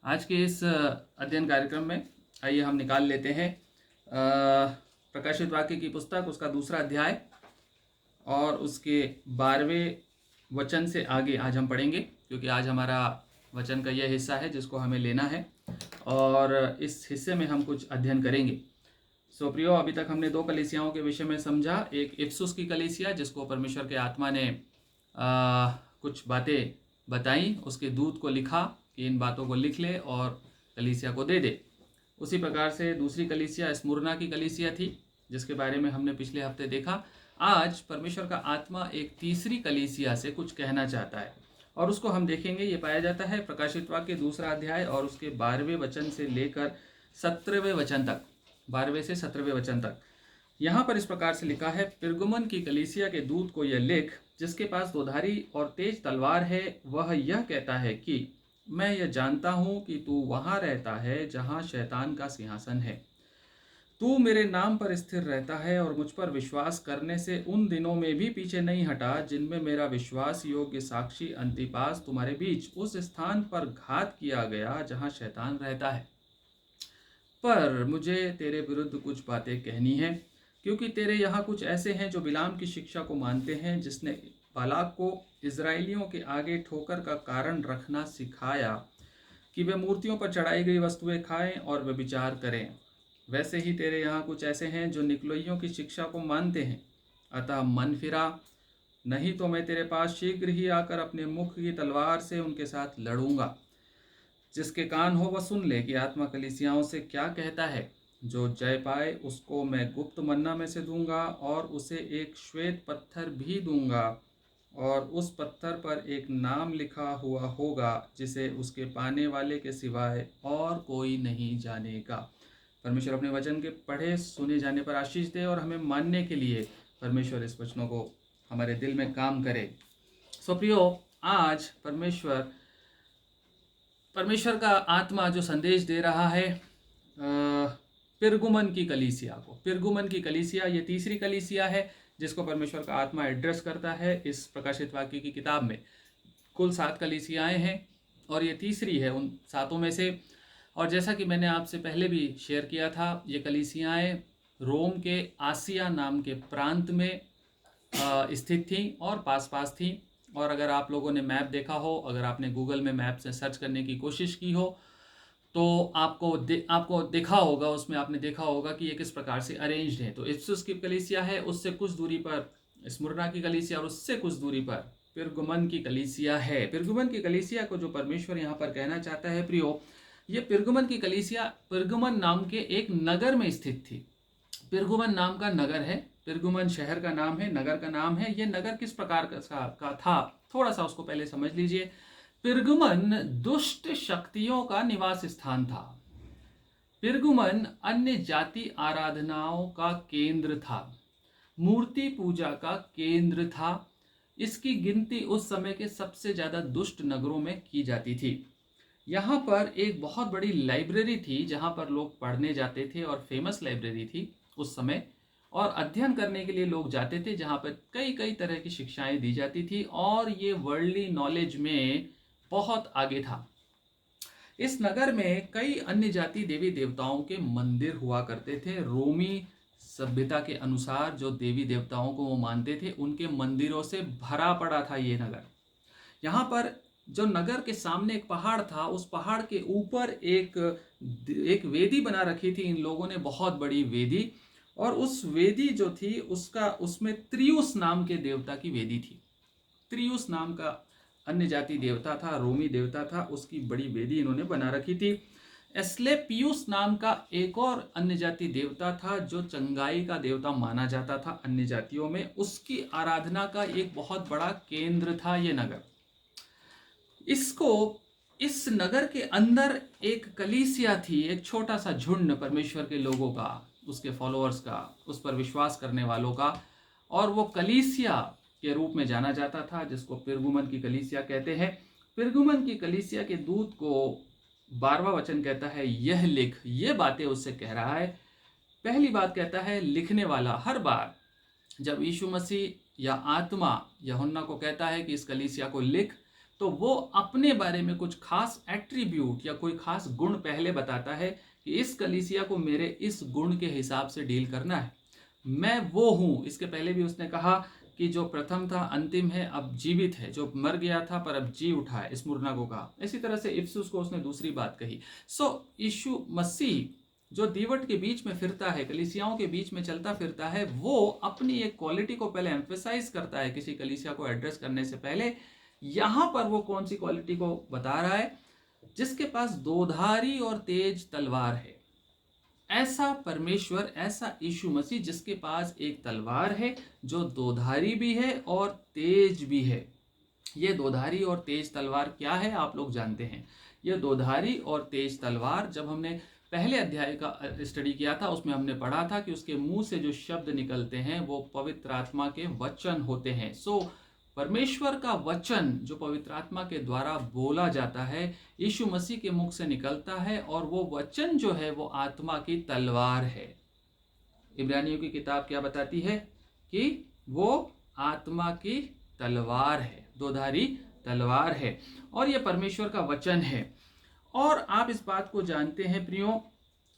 आज के इस अध्ययन कार्यक्रम में आइए हम निकाल लेते हैं प्रकाशित वाक्य की पुस्तक, उसका दूसरा अध्याय और उसके 12वें वचन से आगे आज हम पढ़ेंगे, क्योंकि आज हमारा वचन का यह हिस्सा है जिसको हमें लेना है और इस हिस्से में हम कुछ अध्ययन करेंगे। सो प्रियो, अभी तक हमने 2 कलीसियाओं के विषय में समझा। एक इफसुस की कलीसिया, जिसको परमेश्वर के आत्मा ने कुछ बातें बताई, उसके दूत को लिखा कि इन बातों को लिख ले और कलीसिया को दे दे। उसी प्रकार से दूसरी कलीसिया स्मुरना की कलीसिया थी, जिसके बारे में हमने पिछले हफ्ते देखा। आज परमेश्वर का आत्मा एक तीसरी कलीसिया से कुछ कहना चाहता है और उसको हम देखेंगे। ये पाया जाता है प्रकाशित वाक्य दूसरा अध्याय और उसके 12वें वचन से लेकर 17वें वचन तक, 12वें से 17वें वचन तक। यहाँ पर इस प्रकार से लिखा है, पिरगुमन की कलीसिया के दूत को यह लिख, जिसके पास दोधारी और तेज तलवार है। वह यह कहता है कि मैं यह जानता हूं कि तू वहां रहता है जहां शैतान का सिंहासन है। तू मेरे नाम पर स्थिर रहता है और मुझ पर विश्वास करने से उन दिनों में भी पीछे नहीं हटा जिनमें मेरा विश्वास योग्य साक्षी अंतिपास तुम्हारे बीच उस स्थान पर घात किया गया जहां शैतान रहता है। पर मुझे तेरे विरुद्ध कुछ बातें कहनी है, क्योंकि तेरे यहाँ कुछ ऐसे हैं जो बिलाम की शिक्षा को मानते हैं, जिसने बालाक को इजराइलियों के आगे ठोकर का कारण रखना सिखाया कि वे मूर्तियों पर चढ़ाई गई वस्तुएं खाएं और व्यभिचार करें। वैसे ही तेरे यहाँ कुछ ऐसे हैं जो निकलोइयों की शिक्षा को मानते हैं। अतः मन फिरा, नहीं तो मैं तेरे पास शीघ्र ही आकर अपने मुख की तलवार से उनके साथ लड़ूंगा। जिसके कान हो वह सुन ले कि आत्मा कलीसियाओं से क्या कहता है। जो जय पाए उसको मैं गुप्त मन्ना में से दूंगा और उसे एक श्वेत पत्थर भी दूंगा, और उस पत्थर पर एक नाम लिखा हुआ होगा जिसे उसके पाने वाले के सिवाय और कोई नहीं जानेगा। परमेश्वर अपने वचन के पढ़े सुने जाने पर आशीष दे और हमें मानने के लिए परमेश्वर इस वचनों को हमारे दिल में काम करे। सो प्रियो, आज परमेश्वर का आत्मा जो संदेश दे रहा है पिरगुमन की कलीसिया को। पिरगुमन की कलीसिया ये तीसरी कलीसिया है जिसको परमेश्वर का आत्मा एड्रेस करता है इस प्रकाशित वाक्य की किताब में। कुल 7 कलीसियाएं हैं और ये तीसरी है उन 7 में से। और जैसा कि मैंने आपसे पहले भी शेयर किया था, ये कलीसियाएं रोम के आसिया नाम के प्रांत में स्थित थीं और पास पास थीं। और अगर आप लोगों ने मैप देखा हो, अगर आपने गूगल में मैप से सर्च करने की कोशिश की हो, तो आपको देखा होगा, उसमें आपने देखा होगा कि ये किस प्रकार से अरेंज्ड है। तो इफसुस की कलीसिया है, उससे कुछ दूरी पर स्मुरना की कलीसिया और उससे कुछ दूरी पर पिरगुमन की कलीसिया है। पिरगुमन की कलीसिया को जो परमेश्वर यहाँ पर कहना चाहता है प्रियो, ये पिरगुमन की कलीसिया पिरगुमन नाम के एक नगर में स्थित थी। पिरगुमन नाम का नगर है, पिरगुमन शहर का नाम है, नगर का नाम है। ये नगर किस प्रकार का था, थोड़ा सा उसको पहले समझ लीजिए। पिरगुमन दुष्ट शक्तियों का निवास स्थान था। पिरगुमन अन्य जाति आराधनाओं का केंद्र था, मूर्ति पूजा का केंद्र था। इसकी गिनती उस समय के सबसे ज्यादा दुष्ट नगरों में की जाती थी। यहाँ पर एक बहुत बड़ी लाइब्रेरी थी जहाँ पर लोग पढ़ने जाते थे और फेमस लाइब्रेरी थी उस समय, और अध्ययन करने के लिए लोग जाते थे, जहाँ पर कई कई तरह की शिक्षाएं दी जाती थी और ये वर्ल्डली नॉलेज में बहुत आगे था। इस नगर में कई अन्य जाति देवी देवताओं के मंदिर हुआ करते थे। रोमी सभ्यता के अनुसार जो देवी देवताओं को वो मानते थे, उनके मंदिरों से भरा पड़ा था ये नगर। यहाँ पर जो नगर के सामने एक पहाड़ था, उस पहाड़ के ऊपर एक वेदी बना रखी थी इन लोगों ने, बहुत बड़ी वेदी। और उस वेदी जो थी उसमें त्रियुस नाम के देवता की वेदी थी। त्रियुस नाम का अन्य जाति देवता था, रोमी देवता था, उसकी बड़ी वेदी इन्होंने बना रखी थी। एस्क्लेपियुस नाम का एक और अन्य जाति देवता था जो चंगाई का देवता माना जाता था अन्य जातियों में। उसकी आराधना का एक बहुत बड़ा केंद्र था ये नगर। इस नगर के अंदर एक कलीसिया थी, एक छोटा सा झुंड परमेश्वर के लोगों का, उसके फॉलोअर्स का, उस पर विश्वास करने वालों का, और वो कलीसिया के रूप में जाना जाता था, जिसको पिरगुमन की कलीसिया कहते हैं। पिरगुमन की कलीसिया के दूत को 12वां वचन कहता है, यह लिख। ये बातें उससे कह रहा है। पहली बात कहता है, लिखने वाला। हर बार जब यीशु मसीह या आत्मा यूहन्ना को कहता है कि इस कलीसिया को लिख, तो वो अपने बारे में कुछ खास एट्रीब्यूट या कोई खास गुण पहले बताता है कि इस कलीसिया को मेरे इस गुण के हिसाब से डील करना है, मैं वो हूं। इसके पहले भी उसने कहा कि जो प्रथम था अंतिम है, अब जीवित है, जो मर गया था पर अब जी उठा है, स्मुरना को कहा। इसी तरह से इफिसुस को उसने दूसरी बात कही। यीशु मसीह जो दीवट के बीच में फिरता है, कलीसियाओं के बीच में चलता फिरता है, वो अपनी एक क्वालिटी को पहले एम्फेसाइज करता है किसी कलीसिया को एड्रेस करने से पहले। यहां पर वो कौन सी क्वालिटी को बता रहा है? जिसके पास दोधारी और तेज तलवार है। ऐसा परमेश्वर, ऐसा यीशु मसीह जिसके पास एक तलवार है जो दोधारी भी है और तेज भी है। ये दोधारी और तेज तलवार क्या है आप लोग जानते हैं। ये दोधारी और तेज तलवार, जब हमने पहले अध्याय का स्टडी किया था उसमें हमने पढ़ा था कि उसके मुंह से जो शब्द निकलते हैं वो पवित्र आत्मा के वचन होते हैं। परमेश्वर का वचन जो पवित्र आत्मा के द्वारा बोला जाता है, यीशु मसीह के मुख से निकलता है, और वो वचन जो है वो आत्मा की तलवार है। इब्रानियों की किताब क्या बताती है? कि वो आत्मा की तलवार है, दोधारी तलवार है, और ये परमेश्वर का वचन है। और आप इस बात को जानते हैं प्रियो,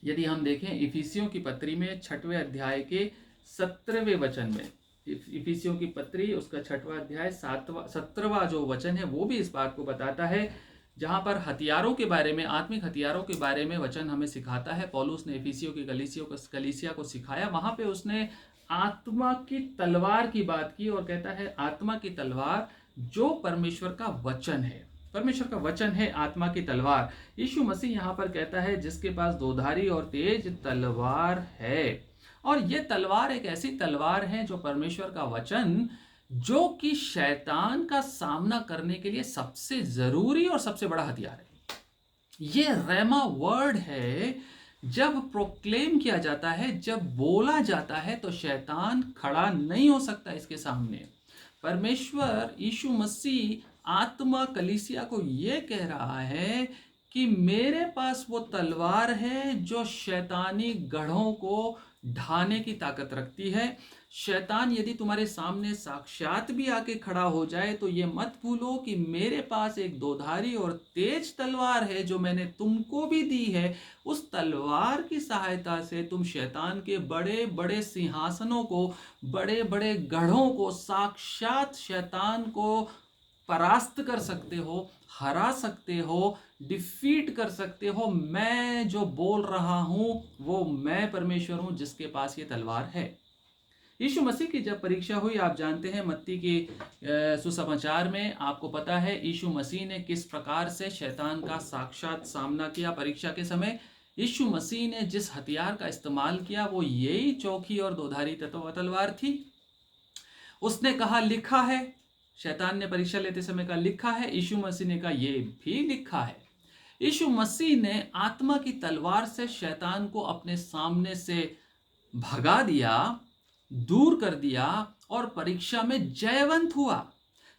यदि हम देखें इफिसियों की पत्री में 6वें अध्याय के 17वें वचन में, इफिसियों की पत्री उसका 6वां अध्याय 17वां जो वचन है वो भी इस बात को बताता है, जहां पर हथियारों के बारे में, आत्मिक हथियारों के बारे में वचन हमें सिखाता है। पौलुस ने इफिसियों की कलीसिया को सिखाया, वहां पे उसने आत्मा की तलवार की बात की और कहता है आत्मा की तलवार जो परमेश्वर का वचन है, परमेश्वर का वचन है आत्मा की तलवार। यीशु मसीह यहाँ पर कहता है जिसके पास दोधारी और तेज तलवार है, और ये तलवार एक ऐसी तलवार है जो परमेश्वर का वचन, जो कि शैतान का सामना करने के लिए सबसे जरूरी और सबसे बड़ा हथियार है। ये रेमा वर्ड है, जब प्रोक्लेम किया जाता है, जब बोला जाता है, तो शैतान खड़ा नहीं हो सकता इसके सामने। परमेश्वर यीशु मसीह आत्मा कलीसिया को ये कह रहा है कि मेरे पास वो तलवार है जो शैतानी गढ़ों को ढाने की ताकत रखती है। शैतान यदि तुम्हारे सामने साक्षात भी आके खड़ा हो जाए तो ये मत भूलो कि मेरे पास एक दोधारी और तेज तलवार है जो मैंने तुमको भी दी है। उस तलवार की सहायता से तुम शैतान के बड़े बड़े सिंहासनों को, बड़े बड़े गढ़ों को, साक्षात शैतान को परास्त कर सकते हो, हरा सकते हो, डिफीट कर सकते हो। मैं जो बोल रहा हूं वो मैं परमेश्वर हूं जिसके पास ये तलवार है। यीशु मसीह की जब परीक्षा हुई, आप जानते हैं मत्ती के सुसमाचार में आपको पता है यीशु मसीह ने किस प्रकार से शैतान का साक्षात सामना किया। परीक्षा के समय यीशु मसीह ने जिस हथियार का इस्तेमाल किया वो यही चौकी और दोधारी तलवार थी। उसने कहा लिखा है, शैतान ने परीक्षा लेते समय कहा लिखा है, यीशु मसीह ने कहा ये भी लिखा है। यीशु मसीह ने आत्मा की तलवार से शैतान को अपने सामने से भगा दिया, दूर कर दिया, और परीक्षा में जयवंत हुआ।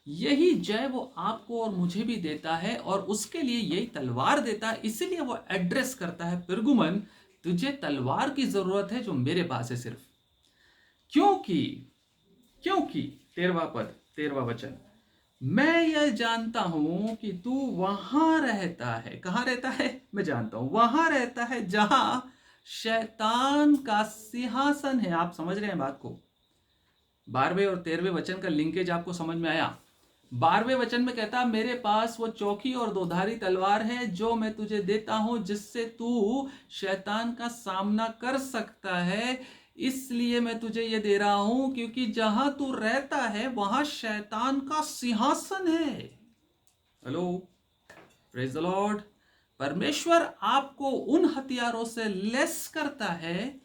यही जय वो आपको और मुझे भी देता है, और उसके लिए यही तलवार देता है। इसलिए वो एड्रेस करता है, पिरगुमन तुझे तलवार की जरूरत है जो मेरे पास है सिर्फ। क्योंकि 13वां वचन, मैं यह जानता हूं कि तू वहां रहता है। कहां रहता है? मैं जानता हूं, वहां रहता है जहां शैतान का सिंहासन है। आप समझ रहे हैं बात को? 12वें और 13वें वचन का लिंकेज आपको समझ में आया? 12वें वचन में कहता मेरे पास वो चौकी और दोधारी तलवार है जो मैं तुझे देता हूं, जिससे तू शैतान का सामना कर सकता है। इसलिए मैं तुझे ये दे रहा हूं क्योंकि जहां तू रहता है वहां शैतान का सिंहासन है। Hello, praise the Lord. परमेश्वर आपको उन हथियारों से लेस करता है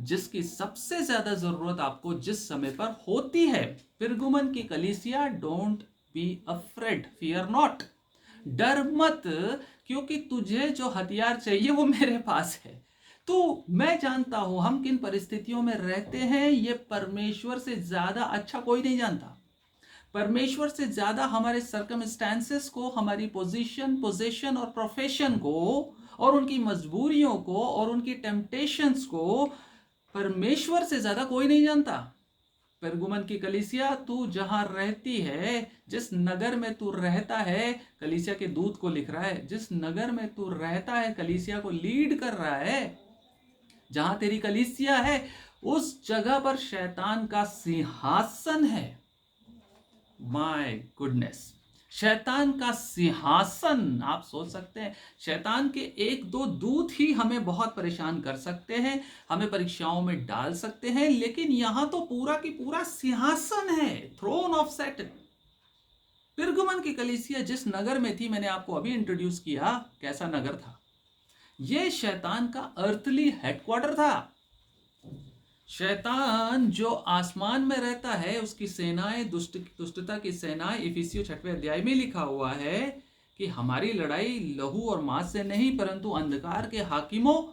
जिसकी सबसे ज्यादा जरूरत आपको जिस समय पर होती है। पिरगुमन की कलीसिया, don't be afraid, fear not, डर मत, क्योंकि तुझे जो हथियार चाहिए वो मेरे पास है। तो मैं जानता हूं हम किन परिस्थितियों में रहते हैं, ये परमेश्वर से ज्यादा अच्छा कोई नहीं जानता। परमेश्वर से ज्यादा हमारे सर्कमस्टेंसेस को, हमारी पोजीशन और प्रोफेशन को, और उनकी मजबूरियों को, और उनकी टेम्पटेशंस को परमेश्वर से ज्यादा कोई नहीं जानता। पेरगुमन की कलीसिया, तू जहां रहती है, जिस नगर में तू रहता है, कलीसिया के दूत को लिख रहा है, जिस नगर में तू रहता है, कलीसिया को लीड कर रहा है, जहां तेरी कलीसिया है, उस जगह पर शैतान का सिंहासन है। माय गुडनेस, शैतान का सिंहासन। आप सोच सकते हैं, शैतान के एक दो दूत ही हमें बहुत परेशान कर सकते हैं, हमें परीक्षाओं में डाल सकते हैं, लेकिन यहां तो पूरा की पूरा सिंहासन है, थ्रोन ऑफ सैटन। पिरगुमन की कलीसिया जिस नगर में थी, मैंने आपको अभी इंट्रोड्यूस किया कैसा नगर था। यह शैतान का अर्थली हेडक्वार्टर था। शैतान जो आसमान में रहता है, उसकी सेनाएं, दुष्टता की सेनाएं, इफिसियों 6वें अध्याय में लिखा हुआ है कि हमारी लड़ाई लहू और मांस से नहीं, परंतु अंधकार के हाकिमों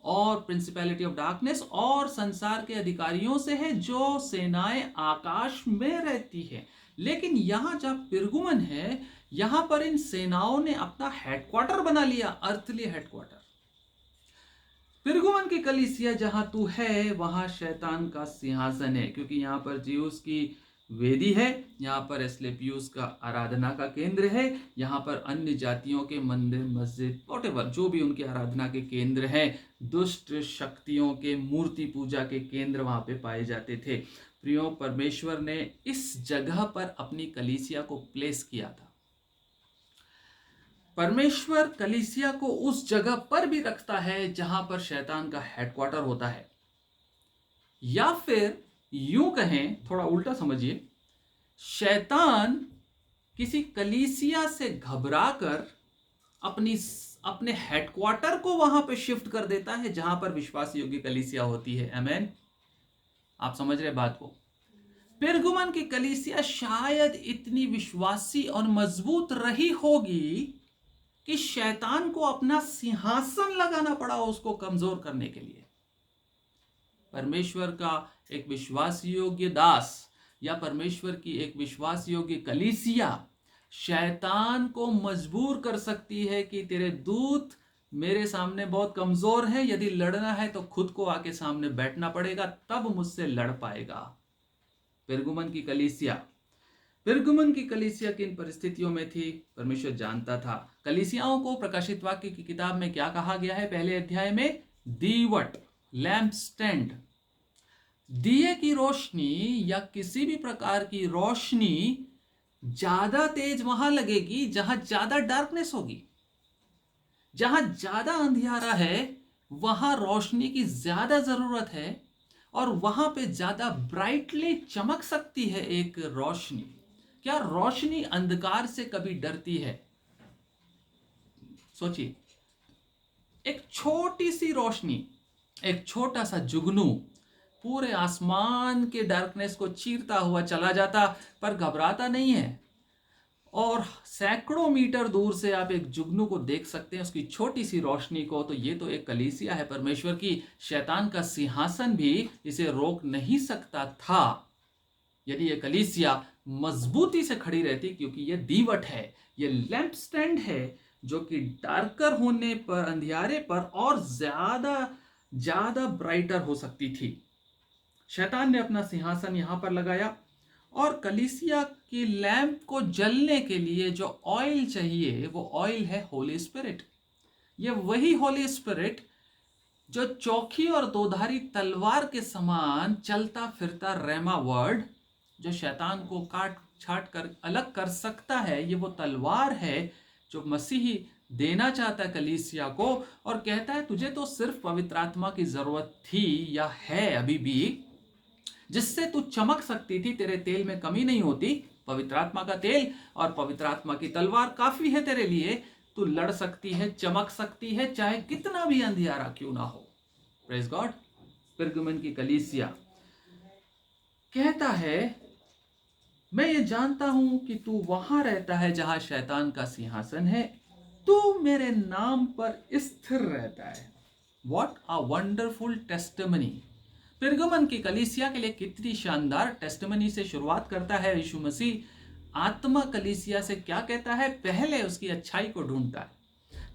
और प्रिंसिपैलिटी ऑफ डार्कनेस और संसार के अधिकारियों से है, जो सेनाएं आकाश में रहती है। लेकिन यहां जब पिरगुमन है, यहां पर इन सेनाओं ने अपना हेडक्वार्टर बना लिया, अर्थली हेडक्वार्टर। पिरगुमन की कलीसिया जहां तू है, वहां शैतान का सिंहासन है, क्योंकि यहां पर जियूस की वेदी है, यहां पर एस्क्लेपियुस का आराधना का केंद्र है, यहां पर अन्य जातियों के मंदिर, मस्जिद, व्हाटएवर जो भी उनके आराधना के केंद्र हैं, दुष्ट शक्तियों के मूर्ति पूजा के केंद्र वहां पे पाए जाते थे। प्रियो, परमेश्वर ने इस जगह पर अपनी कलीसिया को प्लेस किया था। परमेश्वर कलीसिया को उस जगह पर भी रखता है जहां पर शैतान का हेडक्वार्टर होता है। या फिर यूं कहें, थोड़ा उल्टा समझिए, शैतान किसी कलीसिया से घबराकर अपने हेडक्वार्टर को वहां पे शिफ्ट कर देता है जहां पर विश्वास योग्य कलीसिया होती है। आमेन। आप समझ रहे बात को। पिरगुमन की कलीसिया शायद इतनी विश्वासी और मजबूत रही होगी कि शैतान को अपना सिंहासन लगाना पड़ा उसको कमजोर करने के लिए। परमेश्वर का एक विश्वास योग्य दास या परमेश्वर की एक विश्वास योग्य कलीसिया शैतान को मजबूर कर सकती है कि तेरे दूत मेरे सामने बहुत कमजोर हैं, यदि लड़ना है तो खुद को आके सामने बैठना पड़ेगा, तब मुझसे लड़ पाएगा। पिरगुमन की कलीसिया किन परिस्थितियों में थी, परमेश्वर जानता था। कलीसियाओं को प्रकाशित वाक्य की किताब में क्या कहा गया है? पहले अध्याय में दीवट, लैंप स्टैंड, दिए की रोशनी या किसी भी प्रकार की रोशनी ज्यादा तेज वहां लगेगी जहां ज्यादा डार्कनेस होगी। जहां ज्यादा अंधियारा है वहां रोशनी की ज्यादा जरूरत है, और वहां पे ज्यादा ब्राइटली चमक सकती है एक रोशनी। क्या रोशनी अंधकार से कभी डरती है? सोचिए, एक छोटी सी रोशनी, एक छोटा सा जुगनू पूरे आसमान के डार्कनेस को चीरता हुआ चला जाता, पर घबराता नहीं है। और सैकड़ों मीटर दूर से आप एक जुगनू को देख सकते हैं, उसकी छोटी सी रोशनी को। तो ये तो एक कलीसिया है परमेश्वर की। शैतान का सिंहासन भी इसे रोक नहीं सकता था यदि ये कलीसिया मजबूती से खड़ी रहती, क्योंकि ये दीवट है, ये लैंप स्टैंड है, जो कि डार्कर होने पर, अंधियारे पर और ज्यादा ब्राइटर हो सकती थी। शैतान ने अपना सिंहासन यहां पर लगाया, और कलीसिया की लैंप को जलने के लिए जो ऑयल चाहिए, वो ऑयल है होली स्पिरिट। ये वही होली स्पिरिट जो चौखी और दोधारी तलवार के समान चलता फिरता रेमा वर्ड, जो शैतान को काट छाट कर अलग कर सकता है, ये वो तलवार है जो मसीही देना चाहता है कलीसिया को, और कहता है तुझे तो सिर्फ पवित्र आत्मा की जरूरत थी या है अभी भी, जिससे तू चमक सकती थी। तेरे तेल में कमी नहीं होती, पवित्र आत्मा का तेल और पवित्र आत्मा की तलवार काफी है तेरे लिए। तू लड़ सकती है, चमक सकती है, चाहे कितना भी अंधियारा क्यों ना हो। Praise God. पिरगुमन की कलीसिया कहता है, मैं ये जानता हूं कि तू वहां रहता है जहां शैतान का सिंहासन है, तू मेरे नाम पर स्थिर रहता है। What a wonderful testimony। पिरगुमन की कलीसिया के लिए कितनी शानदार टेस्टिमनी से शुरुआत करता है यीशु मसीह। आत्मा कलीसिया से क्या कहता है? पहले उसकी अच्छाई को ढूंढता है।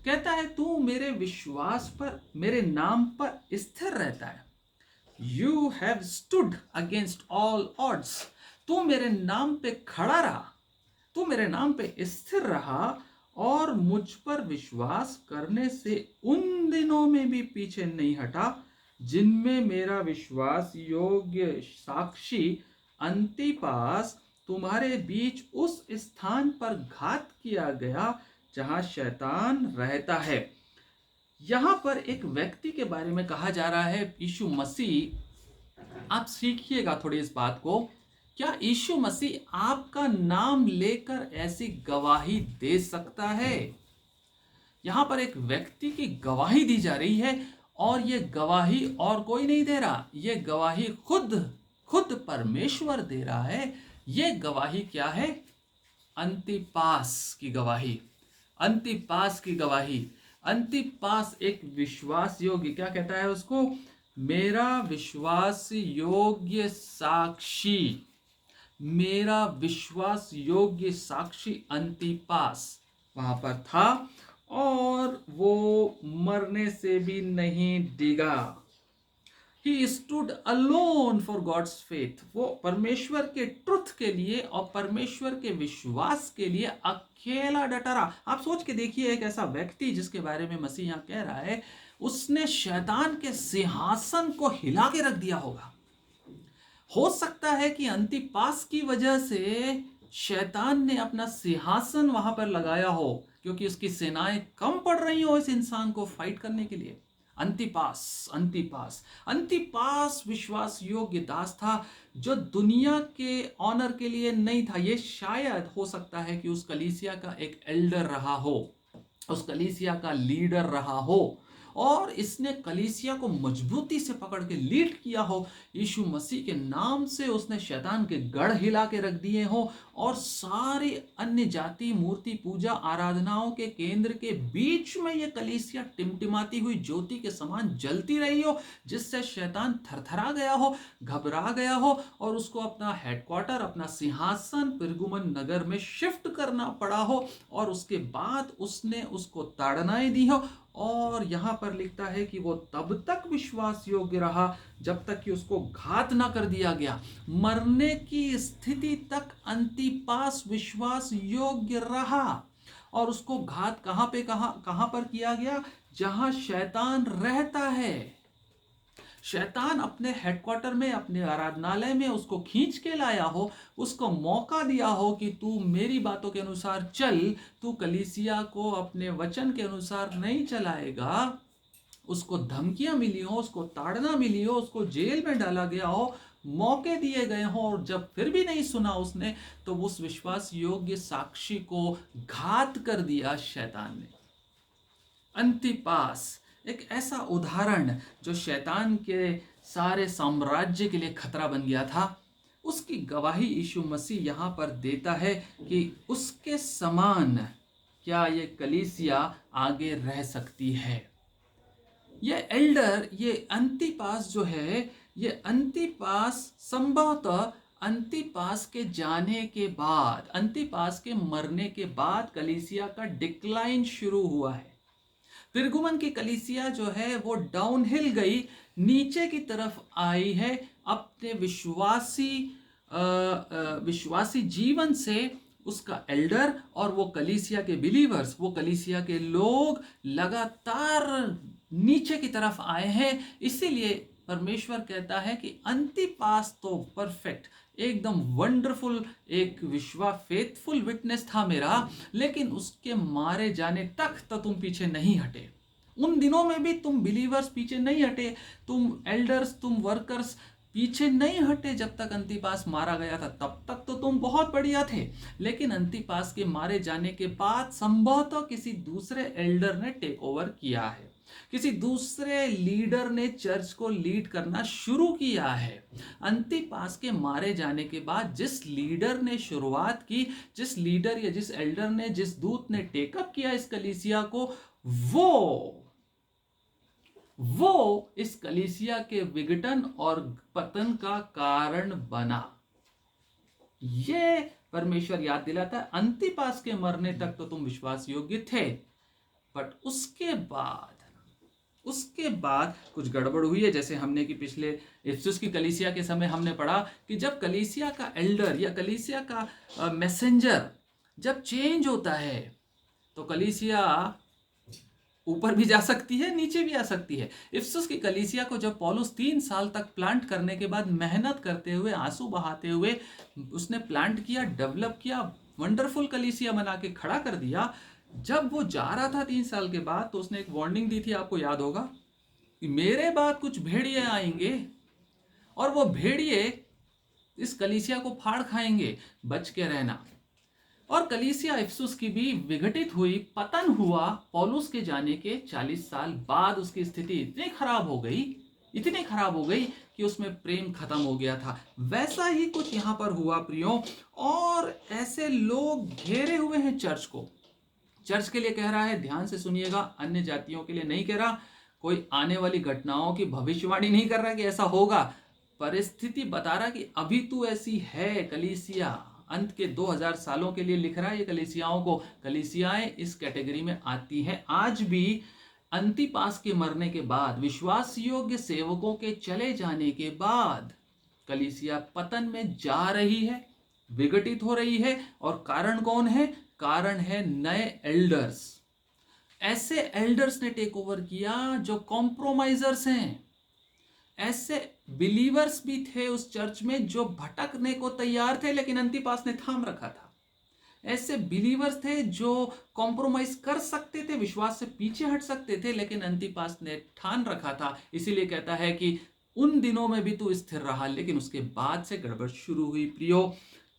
कहता है तू मेरे विश्वास पर, मेरे नाम पर स्थिर रहता है, you have stood against all odds, तू मेरे नाम पे खड़ा रहा, तू मेरे नाम पे स्थिर रहा और मुझ पर विश्वास करने से उन दिनों में भी पीछे नहीं हटा जिनमें मेरा विश्वास योग्य साक्षी अंतिपास तुम्हारे बीच उस स्थान पर घात किया गया जहां शैतान रहता है। यहां पर एक व्यक्ति के बारे में कहा जा रहा है, यीशु मसीह। आप सीखिएगा थोड़ी इस बात को। क्या यीशु मसीह आपका नाम लेकर ऐसी गवाही दे सकता है? यहां पर एक व्यक्ति की गवाही दी जा रही है और यह गवाही और कोई नहीं दे रहा, यह गवाही खुद खुद परमेश्वर दे रहा है। यह गवाही क्या है? अंतिपास की गवाही। अंतिपास की गवाही। अंतिपास एक विश्वास योग्य, क्या कहता है उसको? मेरा विश्वास योग्य साक्षी, मेरा विश्वास योग्य साक्षी अंतिपास वहां पर था और वो मरने से भी नहीं डिगा। He stood alone for God's faith. वो परमेश्वर के ट्रुथ के लिए और परमेश्वर के विश्वास के लिए अकेला डटा रहा। आप सोच के देखिए, एक ऐसा व्यक्ति जिसके बारे में मसीह यहाँ कह रहा है, उसने शैतान के सिंहासन को हिला के रख दिया होगा। हो सकता है कि अंतिपास की वजह से शैतान ने अपना सिंहासन वहां पर लगाया हो, क्योंकि उसकी सेनाएं कम पड़ रही हो इस इंसान को फाइट करने के लिए। अंतिपास अंतिपास अंतिपास विश्वास योग्य दास था जो दुनिया के ऑनर के लिए नहीं था। ये शायद हो सकता है कि उस कलीसिया का एक एल्डर रहा हो, उस कलीसिया का लीडर रहा हो और इसने कलीसिया को मजबूती से पकड़ के लीड किया हो। यीशु मसीह के नाम से उसने शैतान के गढ़ हिला के रख दिए हो और सारी अन्य जाति मूर्ति पूजा आराधनाओं के केंद्र के बीच में ये कलीसिया टिमटिमाती हुई ज्योति के समान जलती रही हो, जिससे शैतान थरथरा गया हो, घबरा गया हो और उसको अपना हेडक्वार्टर, अपना सिंहासन पिरगुमन नगर में शिफ्ट करना पड़ा हो और उसके बाद उसने उसको ताड़नाएं दी हो। और यहां पर लिखता है कि वो तब तक विश्वास योग्य रहा जब तक कि उसको घात ना कर दिया गया। मरने की स्थिति तक अंतिपास विश्वास योग्य रहा और उसको घात कहां पर किया गया? जहां शैतान रहता है। शैतान अपने हेडक्वार्टर में, अपने आराधनालय में उसको खींच के लाया हो, उसको मौका दिया हो कि तू मेरी बातों के अनुसार चल, तू कलीसिया को अपने वचन के अनुसार नहीं चलाएगा। उसको धमकियां मिली हो, उसको ताड़ना मिली हो, उसको जेल में डाला गया हो, मौके दिए गए हो और जब फिर भी नहीं सुना उसने, तो उस विश्वास योग्य साक्षी को घात कर दिया शैतान ने। अंतिपास एक ऐसा उदाहरण जो शैतान के सारे साम्राज्य के लिए खतरा बन गया था, उसकी गवाही यीशु मसीह यहाँ पर देता है कि उसके समान क्या ये कलीसिया आगे रह सकती है। ये एल्डर, ये अंतिपास जो है, ये अंतिपास संभवतः अंतिपास के जाने के बाद, अंतिपास के मरने के बाद कलीसिया का डिक्लाइन शुरू हुआ है। पिरगुमन की कलीसिया जो है वो डाउनहिल गई, नीचे की तरफ आई है अपने विश्वासी जीवन से। उसका एल्डर और वो कलीसिया के बिलीवर्स, वो कलीसिया के लोग लगातार नीचे की तरफ आए हैं। इसीलिए परमेश्वर कहता है कि अंतिपास तो परफेक्ट, एकदम वंडरफुल, एक फेथफुल विटनेस था मेरा, लेकिन उसके मारे जाने तक तो तुम पीछे नहीं हटे। उन दिनों में भी तुम बिलीवर्स पीछे नहीं हटे, तुम एल्डर्स, तुम वर्कर्स पीछे नहीं हटे। जब तक अंतिपास मारा गया था तब तक तो तुम बहुत बढ़िया थे, लेकिन अंतिपास के मारे जाने के बाद संभवतः किसी दूसरे एल्डर ने टेक ओवर किया है, किसी दूसरे लीडर ने चर्च को लीड करना शुरू किया है। अंतिपास के मारे जाने के बाद जिस लीडर ने शुरुआत की, जिस लीडर या जिस एल्डर ने, जिस दूत ने टेकअप किया इस कलीसिया को, वो इस कलीसिया के विघटन और पतन का कारण बना। ये परमेश्वर याद दिलाता है। अंतिपास के मरने तक तो तुम विश्वास योग्य थे, बट उसके बाद उसके बाद कुछ गड़बड़ हुई है, जैसे हमने कि पिछले इफिसुस की कलीसिया के समय हमने पढ़ा कि जब कलीसिया का एल्डर या कलीसिया का मैसेंजर जब चेंज होता है तो कलीसिया ऊपर भी जा सकती है, नीचे भी आ सकती है। इफिसुस की कलीसिया को जब पौलुस 3 साल तक प्लांट करने के बाद मेहनत करते हुए, आंसू बहाते हुए उसने प्लांट किया, डेवलप किया, वंडरफुल कलीसिया बना के खड़ा कर दिया। जब वो जा रहा था 3 साल के बाद तो उसने एक वार्निंग दी थी, आपको याद होगा, कि मेरे बाद कुछ भेड़िए आएंगे और वो भेड़िए इस कलीसिया को फाड़ खाएंगे, बच के रहना। और कलीसिया इफिसुस की भी विघटित हुई, पतन हुआ पौलुस के जाने के 40 साल बाद। उसकी स्थिति इतनी खराब हो गई कि उसमें प्रेम खत्म हो गया था। वैसा ही कुछ यहां पर हुआ प्रियो, और ऐसे लोग घेरे हुए हैं चर्च को। चर्च के लिए कह रहा है, ध्यान से सुनिएगा, अन्य जातियों के लिए नहीं कह रहा, कोई आने वाली घटनाओं की भविष्यवाणी नहीं कर रहा कि ऐसा होगा, परिस्थिति बता रहा कि अभी तो ऐसी है कलीसिया। अंत के 2000 सालों के लिए लिख रहा है ये कलीसियाओं को। कलीसियाएं इस कैटेगरी में आती हैं। आज भी अंतिपास के मरने के बाद, विश्वास योग्य सेवकों के चले जाने के बाद कलीसिया पतन में जा रही है, विघटित हो रही है। और कारण कौन है? कारण है नए एल्डर्स। ऐसे एल्डर्स ने टेक ओवर किया जो कॉम्प्रोमाइजर्स हैं। ऐसे बिलीवर्स भी थे उस चर्च में जो भटकने को तैयार थे, लेकिन अंतिपास ने थाम रखा था। ऐसे बिलीवर्स थे जो कॉम्प्रोमाइज कर सकते थे, विश्वास से पीछे हट सकते थे, लेकिन अंतिपास ने ठान रखा था। इसीलिए कहता है कि उन दिनों में भी तू स्थिर रहा, लेकिन उसके बाद से गड़बड़ शुरू हुई। प्रियो,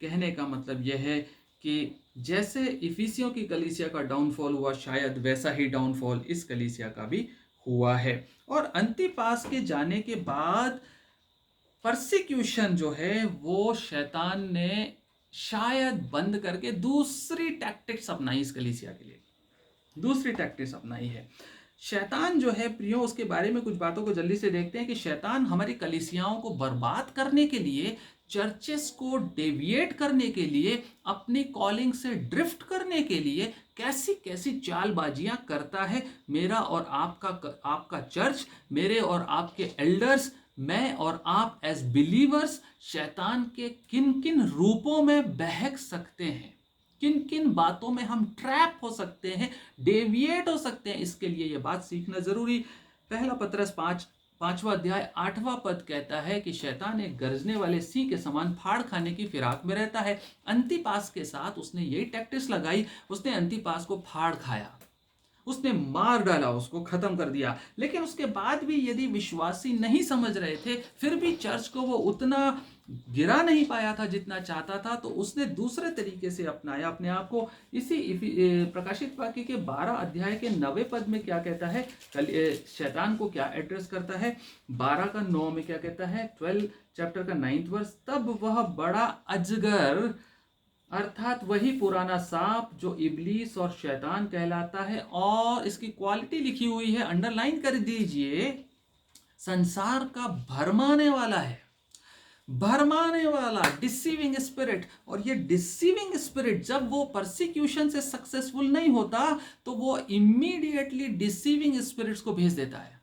कहने का मतलब यह है कि जैसे इफिसियों की कलीसिया का डाउनफॉल हुआ, शायद वैसा ही डाउनफॉल इस कलीसिया का भी हुआ है। और अंतिपास के जाने के बाद परसिक्यूशन जो है वो शैतान ने शायद बंद करके दूसरी टैक्टिक्स अपनाई इस कलीसिया के लिए, दूसरी टैक्टिक्स अपनाई है। शैतान जो है प्रियो, उसके बारे में कुछ बातों को जल्दी से देखते हैं कि शैतान हमारी कलीसियाओं को बर्बाद करने के लिए, चर्चेस को डेविएट करने के लिए, अपनी कॉलिंग से ड्रिफ्ट करने के लिए कैसी कैसी चालबाजियां करता है। मेरा और आपका चर्च, मेरे और आपके एल्डर्स, मैं और आप एज बिलीवर्स शैतान के किन किन रूपों में बहक सकते हैं, किन किन बातों में हम ट्रैप हो सकते हैं, डेविएट हो सकते हैं, इसके लिए यह बात सीखना जरूरी। पहला पत्रस 5वां अध्याय 8वां पद कहता है कि शैतान एक गरजने वाले सिंह के समान फाड़ खाने की फिराक में रहता है। अंतिपास के साथ उसने यही टैक्टिक्स लगाई, उसने अंतिपास को फाड़ खाया, उसने मार डाला, उसको खत्म कर दिया। लेकिन उसके बाद भी यदि विश्वासी नहीं समझ रहे थे, फिर भी चर्च को वो उतना गिरा नहीं पाया था जितना चाहता था, तो उसने दूसरे तरीके से अपनाया अपने आप को। इसी प्रकाशित वाक्य के 12 अध्याय के 9वें पद में क्या कहता है, शैतान को क्या एड्रेस करता है, 12 का 9 में क्या कहता है, 12 चैप्टर का 9th वर्स, तब वह बड़ा अजगर अर्थात वही पुराना सांप जो इब्लीस और शैतान कहलाता है, और इसकी क्वालिटी लिखी हुई है, अंडरलाइन कर दीजिए, संसार का भरमाने वाला है, भरमाने वाला डिसीविंग स्पिरिट। और ये डिसीविंग स्पिरिट जब वो परसिक्यूशन से सक्सेसफुल नहीं होता तो वो इमीडिएटली डिसीविंग स्पिरिट्स को भेज देता है।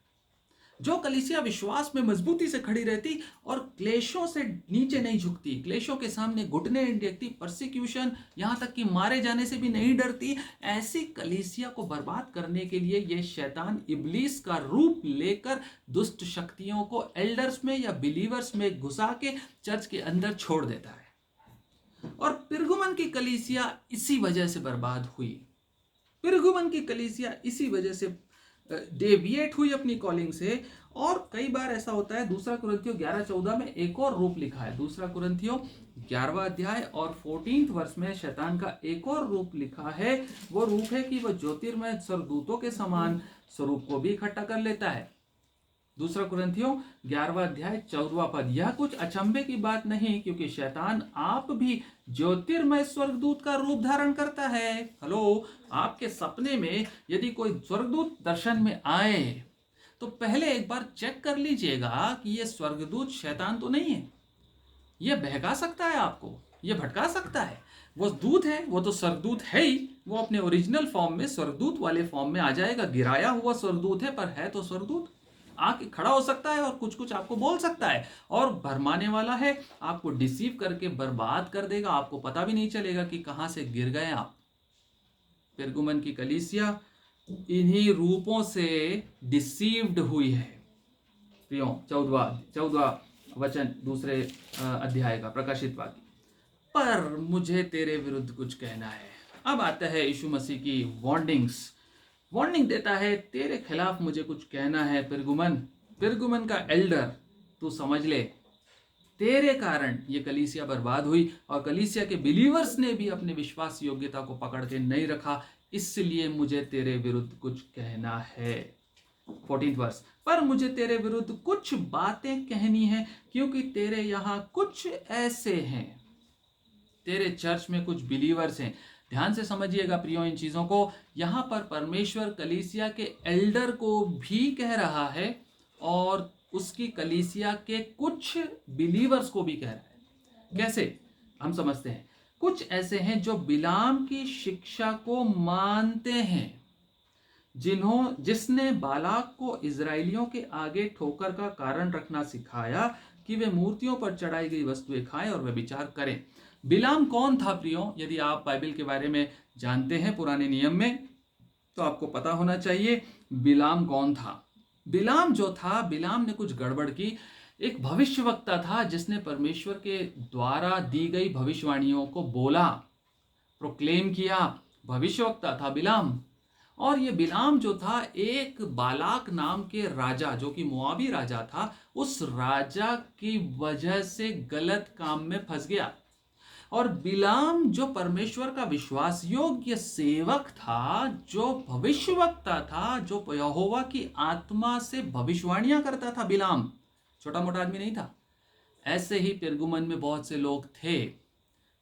जो कलीसिया विश्वास में मजबूती से खड़ी रहती और क्लेशों से नीचे नहीं झुकती, क्लेशों के सामने घुटने नहीं टेकती, परसिक्यूशन यहां तक कि मारे जाने से भी नहीं डरती, ऐसी कलीसिया को बर्बाद करने के लिए ये शैतान इब्लीस का रूप लेकर दुष्ट शक्तियों को एल्डर्स में या बिलीवर्स में घुसा के चर्च के अंदर छोड़ देता है। और पिरगुमन की कलीसिया इसी वजह से बर्बाद हुई। पिरगुमन की कलीसिया इसी वजह से डेविएट हुई अपनी कॉलिंग से। और कई बार ऐसा होता है, दूसरा कुरिन्थियों 11:14 में एक और रूप लिखा है, दूसरा कुरिन्थियों 11वां अध्याय और 14th वर्ष में शैतान का एक और रूप लिखा है। वो रूप है कि वह ज्योतिर्मय स्वर्गदूतों के समान स्वरूप को भी इकट्ठा कर लेता है। दूसरा कुरिन्थियों 11वां अध्याय 14वां पद। यह कुछ अचंभे की बात नहीं, क्योंकि शैतान आप भी ज्योतिर्मय स्वर्गदूत का रूप धारण करता है। हेलो, आपके सपने में यदि कोई स्वर्गदूत दर्शन में आए तो पहले एक बार चेक कर लीजिएगा कि यह स्वर्गदूत शैतान तो नहीं है। यह बहका सकता है आपको, यह भटका सकता है। वो दूत है, वो तो स्वर्गदूत है ही, वो अपने ओरिजिनल फॉर्म में स्वर्गदूत वाले फॉर्म में आ जाएगा। गिराया हुआ स्वर्गदूत है पर है तो स्वर्गदूत। आके खड़ा हो सकता है और कुछ कुछ आपको बोल सकता है और भरमाने वाला है, आपको डिसीव करके बर्बाद कर देगा, आपको पता भी नहीं चलेगा कि कहां से गिर गए आप। पेरगुमन की कलीसिया इन्हीं रूपों से डिसीव्ड हुई है। प्रियो, 14वां वचन दूसरे अध्याय का, प्रकाशित वाक्य, पर मुझे तेरे विरुद्ध कुछ कहना है। अब आता है यीशु मसीह की वार्निंग देता है, तेरे खिलाफ मुझे कुछ कहना है पेरगुमन का एल्डर, तू समझ ले, तेरे कारण ये कलीसिया बर्बाद हुई और कलीसिया के बिलीवर्स ने भी अपने विश्वास योग्यता को पकड़ के नहीं रखा, इसलिए मुझे तेरे विरुद्ध कुछ कहना है। 14th वर्स, पर मुझे तेरे विरुद्ध कुछ बातें कहनी है, क्योंकि तेरे यहाँ कुछ ऐसे हैं, तेरे चर्च में कुछ बिलीवर्स हैं। ध्यान से समझिएगा प्रियो इन चीजों को। यहां पर परमेश्वर कलीसिया के एल्डर को भी कह रहा है और उसकी कलीसिया के कुछ बिलीवर्स को भी कह रहा है। कैसे हम समझते हैं? कुछ ऐसे हैं जो बिलाम की शिक्षा को मानते हैं, जिसने बालाक को इजराइलियों के आगे ठोकर का कारण रखना सिखाया कि वे मूर्तियों पर चढ़ाई गई वस्तुएं खाएं और वे विचार करें। बिलाम कौन था प्रियो? यदि आप बाइबल के बारे में जानते हैं पुराने नियम में, तो आपको पता होना चाहिए बिलाम कौन था। बिलाम जो था, बिलाम ने कुछ गड़बड़ की। एक भविष्यवक्ता था जिसने परमेश्वर के द्वारा दी गई भविष्यवाणियों को बोला, प्रोक्लेम किया। भविष्यवक्ता था बिलाम। और ये बिलाम जो था, एक बालाक नाम के राजा, जो कि मोआबी राजा था, उस राजा की वजह से गलत काम में फंस गया। और बिलाम जो परमेश्वर का विश्वास योग्य सेवक था, जो भविष्यवक्ता था, जो यहोवा की आत्मा से भविष्यवाणियां करता था, बिलाम छोटा मोटा आदमी नहीं था। ऐसे ही पेरगुमन में बहुत से लोग थे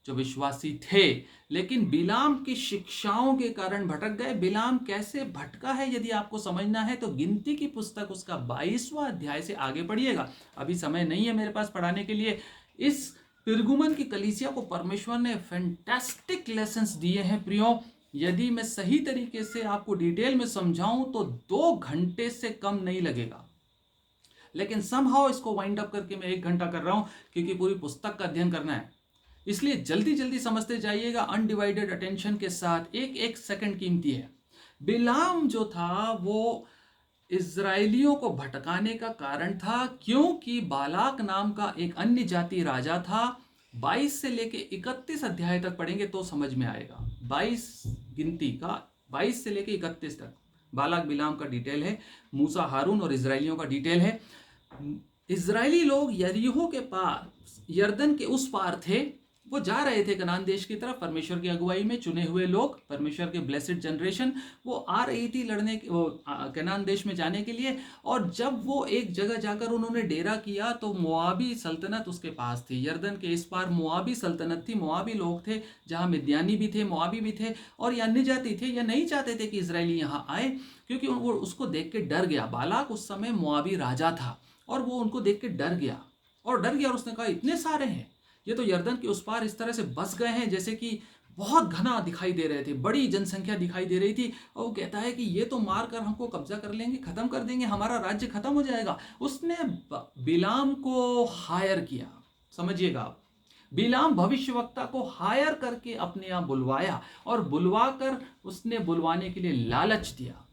जो विश्वासी थे, लेकिन बिलाम की शिक्षाओं के कारण भटक गए। बिलाम कैसे भटका है यदि आपको समझना है तो गिनती की पुस्तक उसका 22वां अध्याय से आगे पढ़िएगा। अभी समय नहीं है मेरे पास पढ़ाने के लिए। इस पेरगुमन की कलीसिया को परमेश्वर ने फैंटास्टिक लेसन्स दिए हैं प्रियो। यदि मैं सही तरीके से आपको डिटेल में समझाऊं तो 2 घंटे से कम नहीं लगेगा, लेकिन समहाउ इसको वाइंड अप करके मैं 1 घंटा कर रहा हूं, क्योंकि पूरी पुस्तक का अध्ययन करना है। इसलिए जल्दी जल्दी समझते जाइएगा, अनडिवाइडेड अटेंशन के साथ। एक एक सेकंड कीमती है। बिलाम जो था वो इजराइलियों को भटकाने का कारण था, क्योंकि बालाक नाम का एक अन्य जाति राजा था। 22 से लेके 31 अध्याय तक पढ़ेंगे तो समझ में आएगा। 22 गिनती का 22 से लेके 31 तक बालाक बिलाम का डिटेल है, मूसा हारून और इजराइलियों का डिटेल है। इजराइली लोग यरीहो के पास, यर्दन के उस पार थे। वो जा रहे थे कनान देश की तरफ, परमेश्वर की अगुवाई में चुने हुए लोग, परमेश्वर के ब्लेसिड जनरेशन, वो आ रही थी लड़ने, वो कनान देश में जाने के लिए। और जब वो एक जगह जाकर उन्होंने डेरा किया तो मोआबी सल्तनत उसके पास थी। यर्दन के इस पार मोआबी सल्तनत थी, मोआबी लोग थे, जहाँ मिद्यानी भी थे, मोआबी भी थे, और ये अन्य जाति थे। ये नहीं चाहते थे कि इजरायली यहाँ आए, क्योंकि वो उसको देख के डर गया। बालाक उस समय मोआबी राजा था और वो उनको देख के डर गया और उसने कहा इतने सारे हैं, ये तो यर्दन के उस पार इस तरह से बस गए हैं जैसे कि बहुत घना दिखाई दे रहे थे, बड़ी जनसंख्या दिखाई दे रही थी। और वो कहता है कि ये तो मार कर हमको कब्जा कर लेंगे, खत्म कर देंगे, हमारा राज्य खत्म हो जाएगा। उसने बिलाम को हायर किया। समझिएगा आप, बिलाम भविष्यवक्ता को हायर करके अपने यहाँ बुलवाया और बुलवाकर उसने बुलवाने के लिए लालच दिया।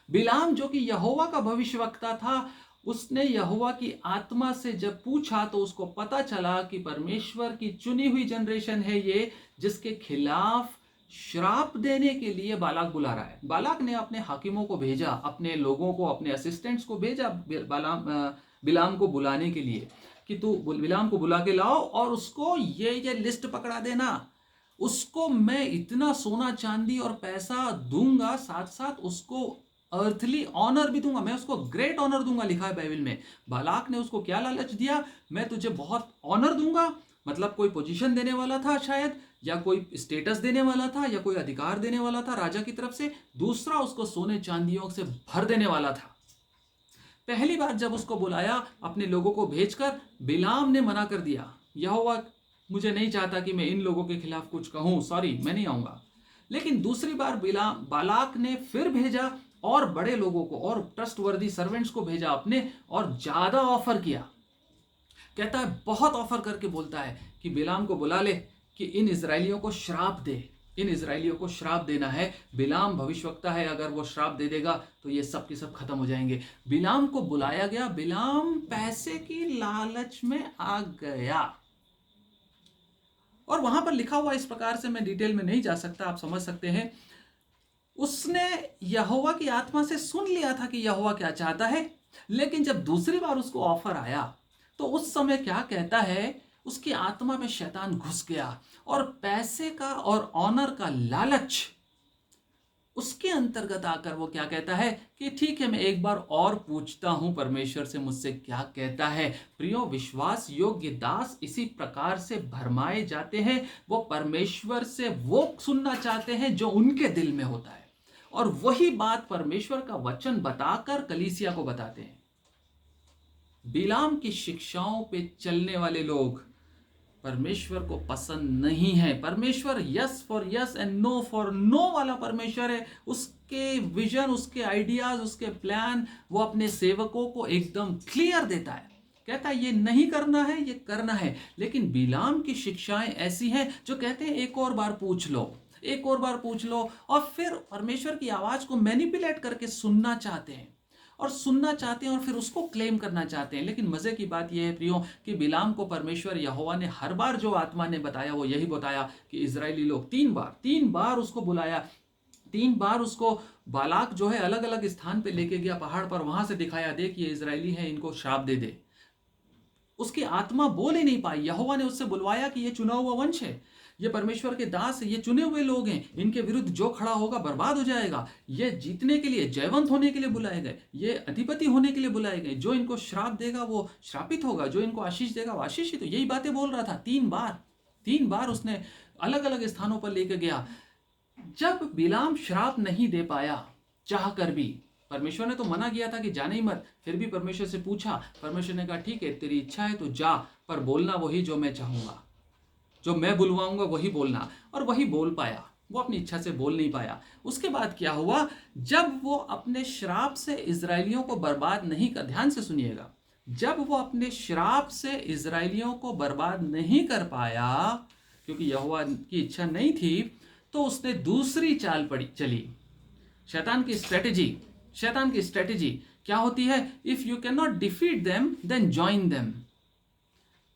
बिलाम जो कि यहोवा का भविष्यवक्ता था, उसने यहोवा की आत्मा से जब पूछा तो उसको पता चला कि परमेश्वर की चुनी हुई जनरेशन है ये, जिसके खिलाफ श्राप देने के लिए बालाक बुला रहा है। बालाक ने अपने हाकिमों को भेजा, अपने लोगों को, अपने असिस्टेंट्स को भेजा बिलाम को बुलाने के लिए कि तू बिलाम को बुला के लाओ और उसको ये लिस्ट पकड़ा देना, उसको मैं इतना सोना चांदी और पैसा दूंगा, साथ साथ उसको अर्थली ऑनर भी दूंगा, मैं उसको ग्रेट ऑनर दूंगा, लिखा है बाइबल में। बालाक ने उसको क्या लालच दिया? मैं तुझे बहुत ऑनर दूंगा, मतलब कोई पोजीशन देने वाला था शायद, या कोई स्टेटस देने वाला था, या कोई अधिकार देने वाला था राजा की तरफ से। दूसरा, उसको सोने चांदियों से भर देने वाला था। पहली बार जब उसको बुलाया अपने लोगों को भेजकर, बिलाम ने मना कर दिया। यहोवा मुझे नहीं चाहता कि मैं इन लोगों के खिलाफ कुछ कहूं, सॉरी मैं नहीं आऊंगा। लेकिन दूसरी बार बालाक ने फिर भेजा और बड़े लोगों को और ट्रस्टवर्दी सर्वेंट्स को भेजा अपने, और ज्यादा ऑफर किया। कहता है, बहुत ऑफर करके बोलता है कि बिलाम को बुला ले कि इन इजरायलियों को श्राप दे, इन इजरायलियों को श्राप देना है। बिलाम भविष्यवक्ता है, अगर वो श्राप दे देगा तो ये सब के सब खत्म हो जाएंगे। बिलाम को बुलाया गया, बिलाम पैसे की लालच में आ गया। और वहां पर लिखा हुआ इस प्रकार से, मैं डिटेल में नहीं जा सकता, आप समझ सकते हैं। उसने यहोवा की आत्मा से सुन लिया था कि यहोवा क्या चाहता है, लेकिन जब दूसरी बार उसको ऑफर आया तो उस समय क्या कहता है, उसकी आत्मा में शैतान घुस गया और पैसे का और ऑनर का लालच उसके अंतर्गत आकर वो क्या कहता है कि ठीक है, मैं एक बार और पूछता हूं परमेश्वर से मुझसे क्या कहता है। प्रियो, विश्वास योग्य दास इसी प्रकार से भरमाए जाते हैं। वो परमेश्वर से वो सुनना चाहते हैं जो उनके दिल में होता है, और वही बात परमेश्वर का वचन बताकर कलीसिया को बताते हैं। बिलाम की शिक्षाओं पे चलने वाले लोग परमेश्वर को पसंद नहीं है। परमेश्वर yes for yes and no for no वाला परमेश्वर है। उसके विजन, उसके आइडियाज, उसके प्लान वो अपने सेवकों को एकदम क्लियर देता है। कहता है ये नहीं करना है, ये करना है। लेकिन बिलाम की शिक्षाएं ऐसी हैं जो कहते हैं एक और बार पूछ लो, एक और बार पूछ लो, और फिर परमेश्वर की आवाज को मैनिपुलेट करके सुनना चाहते हैं और फिर उसको क्लेम करना चाहते हैं। लेकिन मजे की बात यह है प्रियो कि बिलाम को परमेश्वर यहोवा ने हर बार जो आत्मा ने बताया वो यही बताया कि इजरायली लोग तीन बार उसको बुलाया, 3 बार उसको बालाक जो है अलग अलग स्थान पे लेके गया पहाड़ पर, वहां से दिखाया, देख ये इजरायली है, इनको श्राप दे दे। उसकी आत्मा बोल ही नहीं पाई। यहोवा ने उससे बुलवाया कि ये चुना हुआ वंश है, ये परमेश्वर के दास है, ये चुने हुए लोग हैं, इनके विरुद्ध जो खड़ा होगा बर्बाद हो जाएगा। ये जीतने के लिए, जयवंत होने के लिए बुलाए गए, ये अधिपति होने के लिए बुलाए गए। जो इनको श्राप देगा वो श्रापित होगा, जो इनको आशीष देगा वो आशीषित। तो यही बातें बोल रहा था। 3 बार उसने अलग अलग स्थानों पर लेकर गया। जब बिलाम श्राप नहीं दे पाया चाह कर भी, परमेश्वर ने तो मना किया था कि जाने ही मत, फिर भी परमेश्वर से पूछा, परमेश्वर ने कहा ठीक है तेरी इच्छा है तो जा, पर बोलना वही जो मैं चाहूंगा, जो मैं बुलवाऊंगा वही बोलना। और वही बोल पाया, वो अपनी इच्छा से बोल नहीं पाया। उसके बाद क्या हुआ, जब वो अपने श्राप से इजरायलियों को बर्बाद नहीं कर, ध्यान से सुनिएगा, जब वो अपने श्राप से इजरायलियों को बर्बाद नहीं कर पाया क्योंकि यहोवा की इच्छा नहीं थी, तो उसने दूसरी चाल चली। शैतान की स्ट्रेटेजी क्या होती है? If you can not defeat them then join them.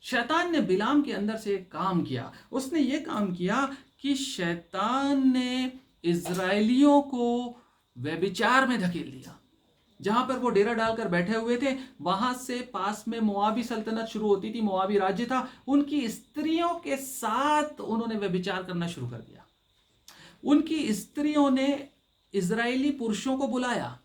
शैतान ने बिलाम के अंदर से एक काम किया। उसने ये काम किया कि शैतान ने इजरायलियों को व्यभिचार में धकेल दिया। जहां पर वो डेरा डालकर बैठे हुए थे, वहां से पास में मोआबी सल्तनत शुरू होती थी, मोआबी राज्य था। उनकी स्त्रियों के साथ उन्होंने व्यभिचार करना शुरू कर दिया। उनकी स्त्रियों ने इजरायली पुरुषों को बुलाया,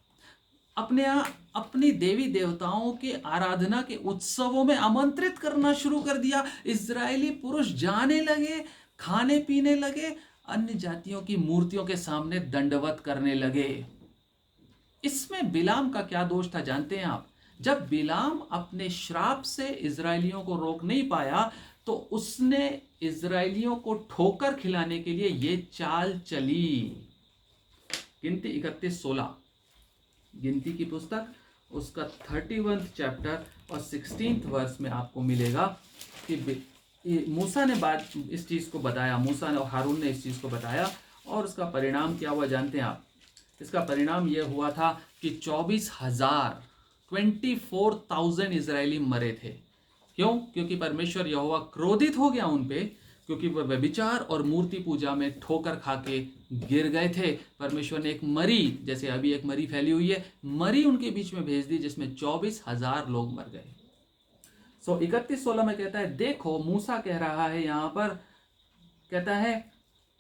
अपनी देवी देवताओं के आराधना के उत्सवों में आमंत्रित करना शुरू कर दिया। इजरायली पुरुष जाने लगे, खाने पीने लगे, अन्य जातियों की मूर्तियों के सामने दंडवत करने लगे। इसमें बिलाम का क्या दोष था जानते हैं आप? जब बिलाम अपने श्राप से इजरायलियों को रोक नहीं पाया, तो उसने इजरायलियों को ठोकर खिलाने के लिए यह चाल चली। गिनती 31:16, गिनती की पुस्तक उसका 31 चैप्टर और 16 वर्स में आपको मिलेगा कि मूसा ने बात इस चीज को बताया, मूसा ने और हारून ने इस चीज को बताया, और उसका परिणाम क्या हुआ जानते हैं आप? इसका परिणाम यह हुआ था कि 24,000 इजरायली मरे थे। क्यों? क्योंकि परमेश्वर यहोवा क्रोधित हो गया उन पे, क्योंकि वह व्यभिचार और मूर्ति पूजा में ठोकर खा के गिर गए थे। परमेश्वर ने एक मरी, जैसे अभी एक मरी फैली हुई है, मरी उनके बीच में भेज दी, जिसमें 24,000 लोग मर गए। 31:16 में कहता है, देखो, मूसा कह रहा है यहां पर, कहता है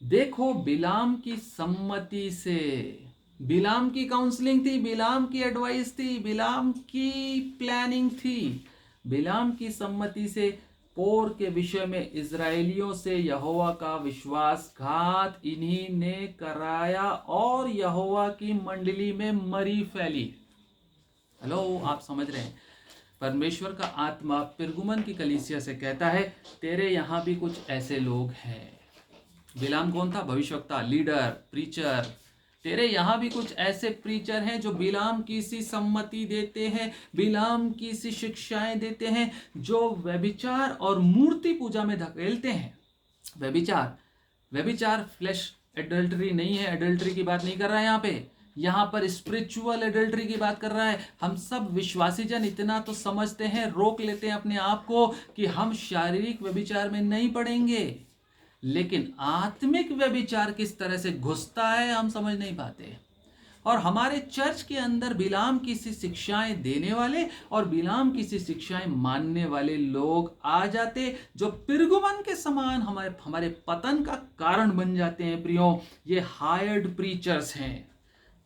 देखो बिलाम की सम्मति से, बिलाम की काउंसलिंग थी, बिलाम की एडवाइस थी, बिलाम की प्लानिंग थी, बिलाम की सम्मति से पोर के विषय में इजरायलियों से यहोवा का विश्वासघात इन्हीं ने कराया, और यहोवा की मंडली में मरी फैली। हेलो, आप समझ रहे हैं? परमेश्वर का आत्मा पिरगुमन की कलीसिया से कहता है, तेरे यहाँ भी कुछ ऐसे लोग हैं। बिलाम कौन था? भविष्यवक्ता, लीडर, प्रीचर। तेरे यहाँ भी कुछ ऐसे प्रीचर हैं जो बिलाम की सी सम्मति देते हैं, बिलाम की सी शिक्षाएं देते हैं, जो व्यभिचार और मूर्ति पूजा में धकेलते हैं। व्यभिचार फ्लैश एडल्टरी नहीं है, एडल्टरी की बात नहीं कर रहा है यहाँ पर स्पिरिचुअल एडल्टरी की बात कर रहा है। हम सब विश्वासी जन इतना तो समझते हैं, रोक लेते हैं अपने आप को कि हम शारीरिक व्यभिचार में नहीं पड़ेंगे, लेकिन आत्मिक व्यभिचार किस तरह से घुसता है हम समझ नहीं पाते। और हमारे चर्च के अंदर बिलाम की सी शिक्षाएं देने वाले और बिलाम की सी शिक्षाएं मानने वाले लोग आ जाते, जो पिरगुमन के समान हमारे पतन का कारण बन जाते हैं। प्रियो, ये हायर्ड प्रीचर्स हैं।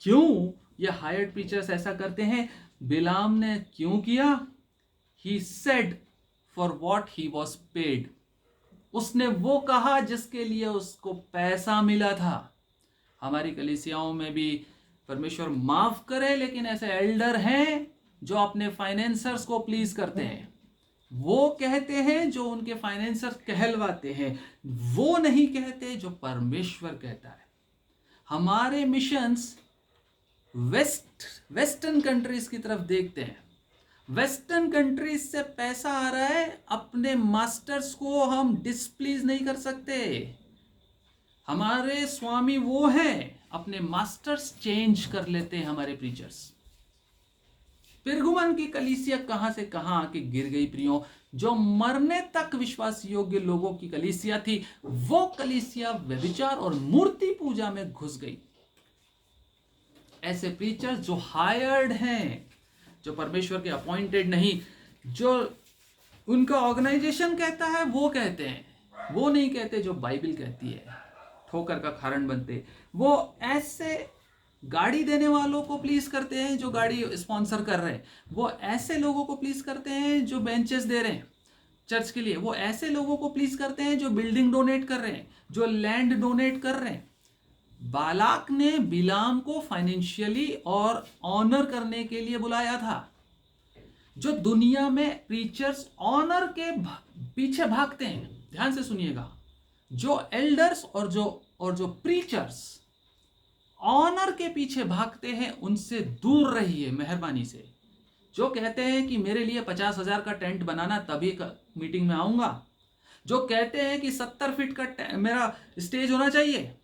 क्यों ये हायर्ड प्रीचर्स ऐसा करते हैं? बिलाम ने क्यों किया? He said for what he was paid. उसने वो कहा जिसके लिए उसको पैसा मिला था। हमारी कलीसियाओं में भी परमेश्वर माफ करे, लेकिन ऐसे एल्डर हैं जो अपने फाइनेंसर्स को प्लीज करते हैं। वो कहते हैं जो उनके फाइनेंसर्स कहलवाते हैं, वो नहीं कहते जो परमेश्वर कहता है। हमारे मिशंस वेस्टर्न कंट्रीज की तरफ देखते हैं। वेस्टर्न कंट्रीज से पैसा आ रहा है, अपने मास्टर्स को हम डिस्प्लीज नहीं कर सकते। हमारे स्वामी वो हैं, अपने मास्टर्स चेंज कर लेते हैं हमारे प्रीचर्स। पिरगुमन की कलीसिया कहां से कहां आके गिर गई प्रियो। जो मरने तक विश्वास योग्य लोगों की कलीसिया थी, वो कलीसिया व्यभिचार और मूर्ति पूजा में घुस गई। ऐसे प्रीचर्स जो हायर्ड हैं, जो परमेश्वर के अपॉइंटेड नहीं, जो उनका ऑर्गेनाइजेशन कहता है वो कहते हैं, वो नहीं कहते जो बाइबल कहती है, ठोकर का कारण बनते। वो ऐसे गाड़ी देने वालों को प्लीज करते हैं जो गाड़ी स्पॉन्सर कर रहे हैं, वो ऐसे लोगों को प्लीज करते हैं जो बेंचेस दे रहे हैं चर्च के लिए, वो ऐसे लोगों को प्लीज करते हैं जो बिल्डिंग डोनेट कर रहे हैं, जो लैंड डोनेट कर रहे हैं। बालाक ने बिलाम को फाइनेंशियली और ऑनर करने के लिए बुलाया था। जो दुनिया में प्रीचर्स ऑनर के पीछे भागते हैं, ध्यान से सुनिएगा, जो एल्डर्स और जो प्रीचर्स ऑनर के पीछे भागते हैं, उनसे दूर रहिए मेहरबानी से। जो कहते हैं कि मेरे लिए 50,000 का टेंट बनाना तभी मीटिंग में आऊंगा, जो कहते हैं कि 70 फीट का मेरा स्टेज होना चाहिए,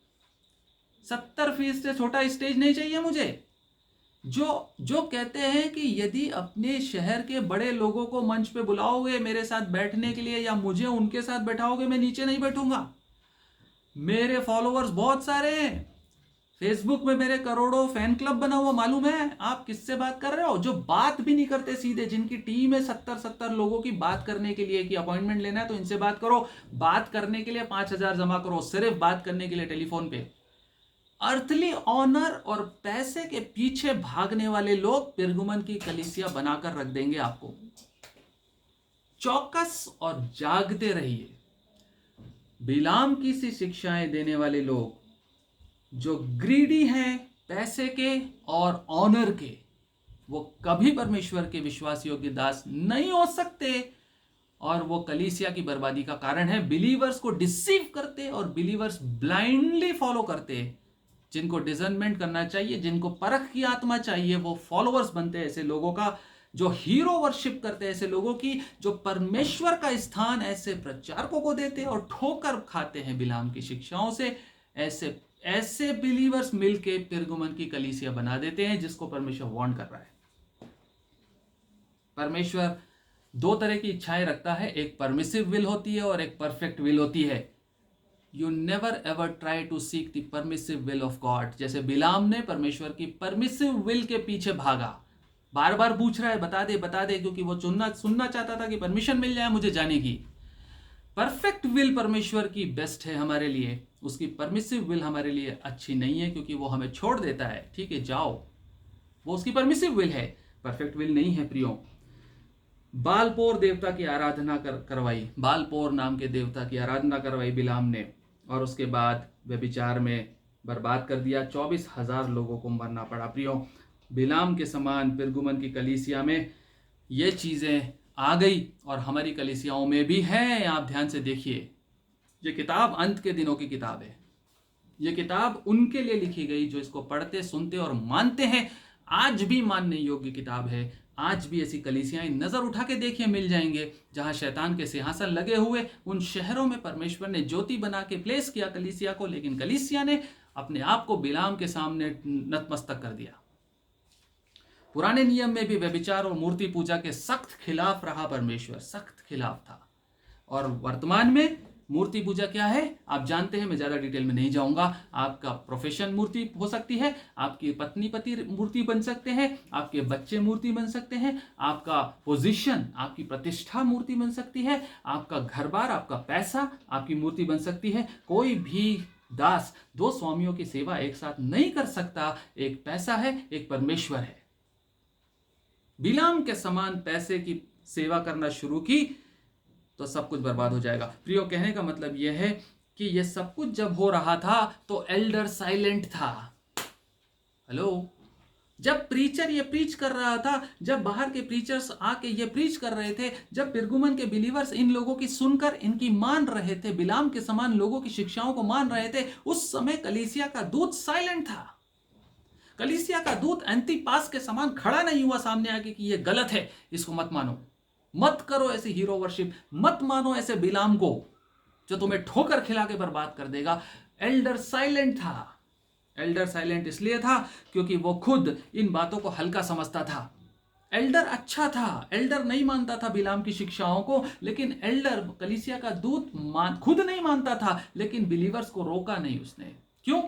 70 फीट से छोटा स्टेज नहीं चाहिए मुझे, जो कहते हैं कि यदि अपने शहर के बड़े लोगों को मंच पे बुलाओगे मेरे साथ बैठने के लिए या मुझे उनके साथ बैठाओगे, मैं नीचे नहीं बैठूंगा। मेरे फॉलोअर्स बहुत सारे हैं, फेसबुक में मेरे करोड़ों फैन क्लब बना हुआ, मालूम है आप किससे बात कर रहे हो? जो बात भी नहीं करते सीधे, जिनकी टीम है 70 लोगों की बात करने के लिए कि अपॉइंटमेंट लेना है तो इनसे बात करो, बात करने के लिए 5,000 जमा करो, सिर्फ बात करने के लिए टेलीफोन पे। अर्थली ऑनर और पैसे के पीछे भागने वाले लोग पिरगुमन की कलीसिया बनाकर रख देंगे आपको। चौकस और जागते रहिए। बिलाम की सी शिक्षाएं देने वाले लोग जो ग्रीडी हैं पैसे के और ऑनर के, वो कभी परमेश्वर के विश्वास योग्य दास नहीं हो सकते, और वो कलीसिया की बर्बादी का कारण है। बिलीवर्स को डिसीव करते और बिलीवर्स ब्लाइंडली फॉलो करते। जिनको डिजर्नमेंट करना चाहिए, जिनको परख की आत्मा चाहिए, वो फॉलोअर्स बनते हैं ऐसे लोगों का, जो हीरो वर्शिप करते हैं ऐसे लोगों की, जो परमेश्वर का स्थान ऐसे प्रचारकों को देते हैं और ठोकर खाते हैं बिलाम की शिक्षाओं से। ऐसे बिलीवर्स मिलके पिरगुमन की कलीसिया बना देते हैं, जिसको परमेश्वर वार्न कर रहा है। परमेश्वर दो तरह की इच्छाएं रखता है, एक परमिसिव विल होती है और एक परफेक्ट विल होती है। You never ever try to seek the permissive will of God। जैसे बिलाम ने परमेश्वर की परमिसिव विल के पीछे भागा, बार बार पूछ रहा है बता दे, क्योंकि वो सुनना चाहता था कि परमिशन मिल जाए मुझे जाने की। परफेक्ट विल परमेश्वर की बेस्ट है हमारे लिए, उसकी परमिसिव विल हमारे लिए अच्छी नहीं है, क्योंकि वो हमें छोड़ देता है, ठीक है जाओ, वो उसकी परमिसिव विल है, परफेक्ट विल नहीं है प्रियो। बालपोर देवता की आराधना करवाई, बालपोर नाम के देवता की आराधना करवाई बिलाम ने, और उसके बाद व्यभिचार में बर्बाद कर दिया। 24,000 लोगों को मरना पड़ा प्रियो। बिलाम के समान पिरगुमन की कलीसिया में ये चीज़ें आ गई और हमारी कलीसियाओं में भी हैं। आप ध्यान से देखिए, ये किताब अंत के दिनों की किताब है। ये किताब उनके लिए लिखी गई जो इसको पढ़ते, सुनते और मानते हैं। आज भी मानने योग्य किताब है। आज भी ऐसी कलीसियाएं नजर उठा के देखिए मिल जाएंगे जहां शैतान के सिंहासन लगे हुए। उन शहरों में परमेश्वर ने ज्योति बना के प्लेस किया कलीसिया को, लेकिन कलीसिया ने अपने आप को बिलाम के सामने नतमस्तक कर दिया। पुराने नियम में भी व्यभिचार और मूर्ति पूजा के सख्त खिलाफ रहा परमेश्वर, सख्त खिलाफ था। और वर्तमान में मूर्ति पूजा क्या है आप जानते हैं, मैं ज्यादा डिटेल में नहीं जाऊंगा। आपका प्रोफेशन मूर्ति हो सकती है, आपकी पत्नी पति मूर्ति बन सकते हैं, आपके बच्चे मूर्ति बन सकते हैं, आपका पोजीशन, आपकी प्रतिष्ठा मूर्ति बन सकती है, आपका घर बार, आपका पैसा आपकी मूर्ति बन सकती है। कोई भी दास दो स्वामियों की सेवा एक साथ नहीं कर सकता। एक पैसा है, एक परमेश्वर है। बिलाम के समान पैसे की सेवा करना शुरू की तो सब कुछ बर्बाद हो जाएगा। प्रियो, कहने का मतलब यह है कि यह सब कुछ जब हो रहा था तो एल्डर साइलेंट था। हेलो, जब प्रीचर ये प्रीच कर रहा था, जब बाहर के प्रीचर्स आके ये प्रीच कर रहे थे, जब पिरगुमन के बिलीवर्स इन लोगों की सुनकर इनकी मान रहे थे, बिलाम के समान लोगों की शिक्षाओं को मान रहे थे, उस समय कलीसिया का दूत साइलेंट था। कलीसिया का दूत एंटिपास के समान खड़ा नहीं हुआ सामने आके कि ये गलत है, इसको मत मानो, मत करो ऐसी हीरो वर्शिप, मत मानो ऐसे बिलाम को जो तुम्हें ठोकर खिला के बर्बाद कर देगा। एल्डर साइलेंट था। एल्डर साइलेंट इसलिए था क्योंकि वो खुद इन बातों को हल्का समझता था। एल्डर अच्छा था, एल्डर नहीं मानता था बिलाम की शिक्षाओं को, लेकिन एल्डर कलीसिया का दूत खुद नहीं मानता था, लेकिन बिलीवर्स को रोका नहीं उसने। क्यों?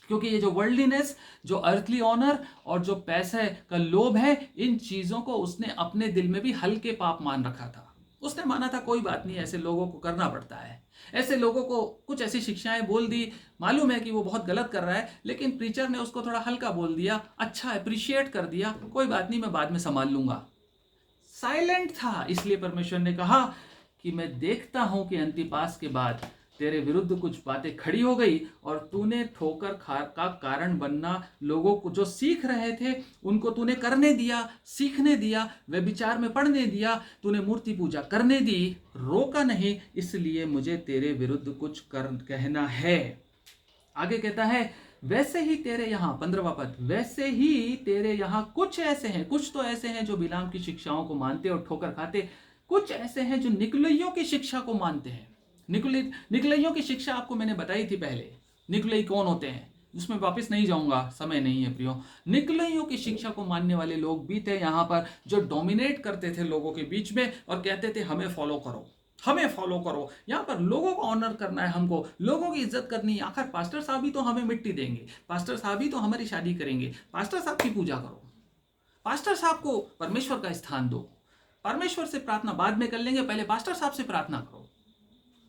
क्योंकि ये जो वर्ल्डलीनेस, जो अर्थली ऑनर और जो पैसे का लोभ है, इन चीजों को उसने अपने दिल में भी हल्के पाप मान रखा था। उसने माना था कोई बात नहीं, ऐसे लोगों को करना पड़ता है। ऐसे लोगों को कुछ ऐसी शिक्षाएं बोल दी, मालूम है कि वो बहुत गलत कर रहा है, लेकिन प्रीचर ने उसको थोड़ा हल्का बोल दिया, अच्छा अप्रिशिएट कर दिया, कोई बात नहीं, मैं बाद में संभाल लूंगा। साइलेंट था। इसलिए परमेश्वर ने कहा कि मैं देखता हूं कि अंतिपास के बाद तेरे विरुद्ध कुछ बातें खड़ी हो गई और तूने ठोकर का कारण बनना, लोगों को जो सीख रहे थे उनको तूने करने दिया, सीखने दिया, व्यभिचार में पड़ने दिया, तूने मूर्ति पूजा करने दी, रोका नहीं। इसलिए मुझे तेरे विरुद्ध कुछ कहना है। आगे कहता है, वैसे ही तेरे यहाँ, 15वां पद, वैसे ही तेरे यहाँ कुछ ऐसे हैं, कुछ तो ऐसे हैं जो बिलाम की शिक्षाओं को मानते और ठोकर खाते, कुछ ऐसे हैं जो निकुलइयों की शिक्षा को मानते हैं। निकुलइयों की शिक्षा आपको मैंने बताई थी पहले। निकुलई कौन होते हैं उसमें वापस नहीं जाऊंगा, समय नहीं है प्रियो। निकुलइयों की शिक्षा को मानने वाले लोग भी थे यहाँ पर, जो डोमिनेट करते थे लोगों के बीच में और कहते थे हमें फॉलो करो, हमें फॉलो करो। यहाँ पर लोगों को ऑनर करना है, हमको लोगों की इज्जत करनी है। आखिर पास्टर साहब ही तो हमें मिट्टी देंगे, पास्टर साहब ही तो हमारी शादी करेंगे, पास्टर साहब की पूजा करो, पास्टर साहब को परमेश्वर का स्थान दो, परमेश्वर से प्रार्थना बाद में कर लेंगे, पहले पास्टर साहब से प्रार्थना करो,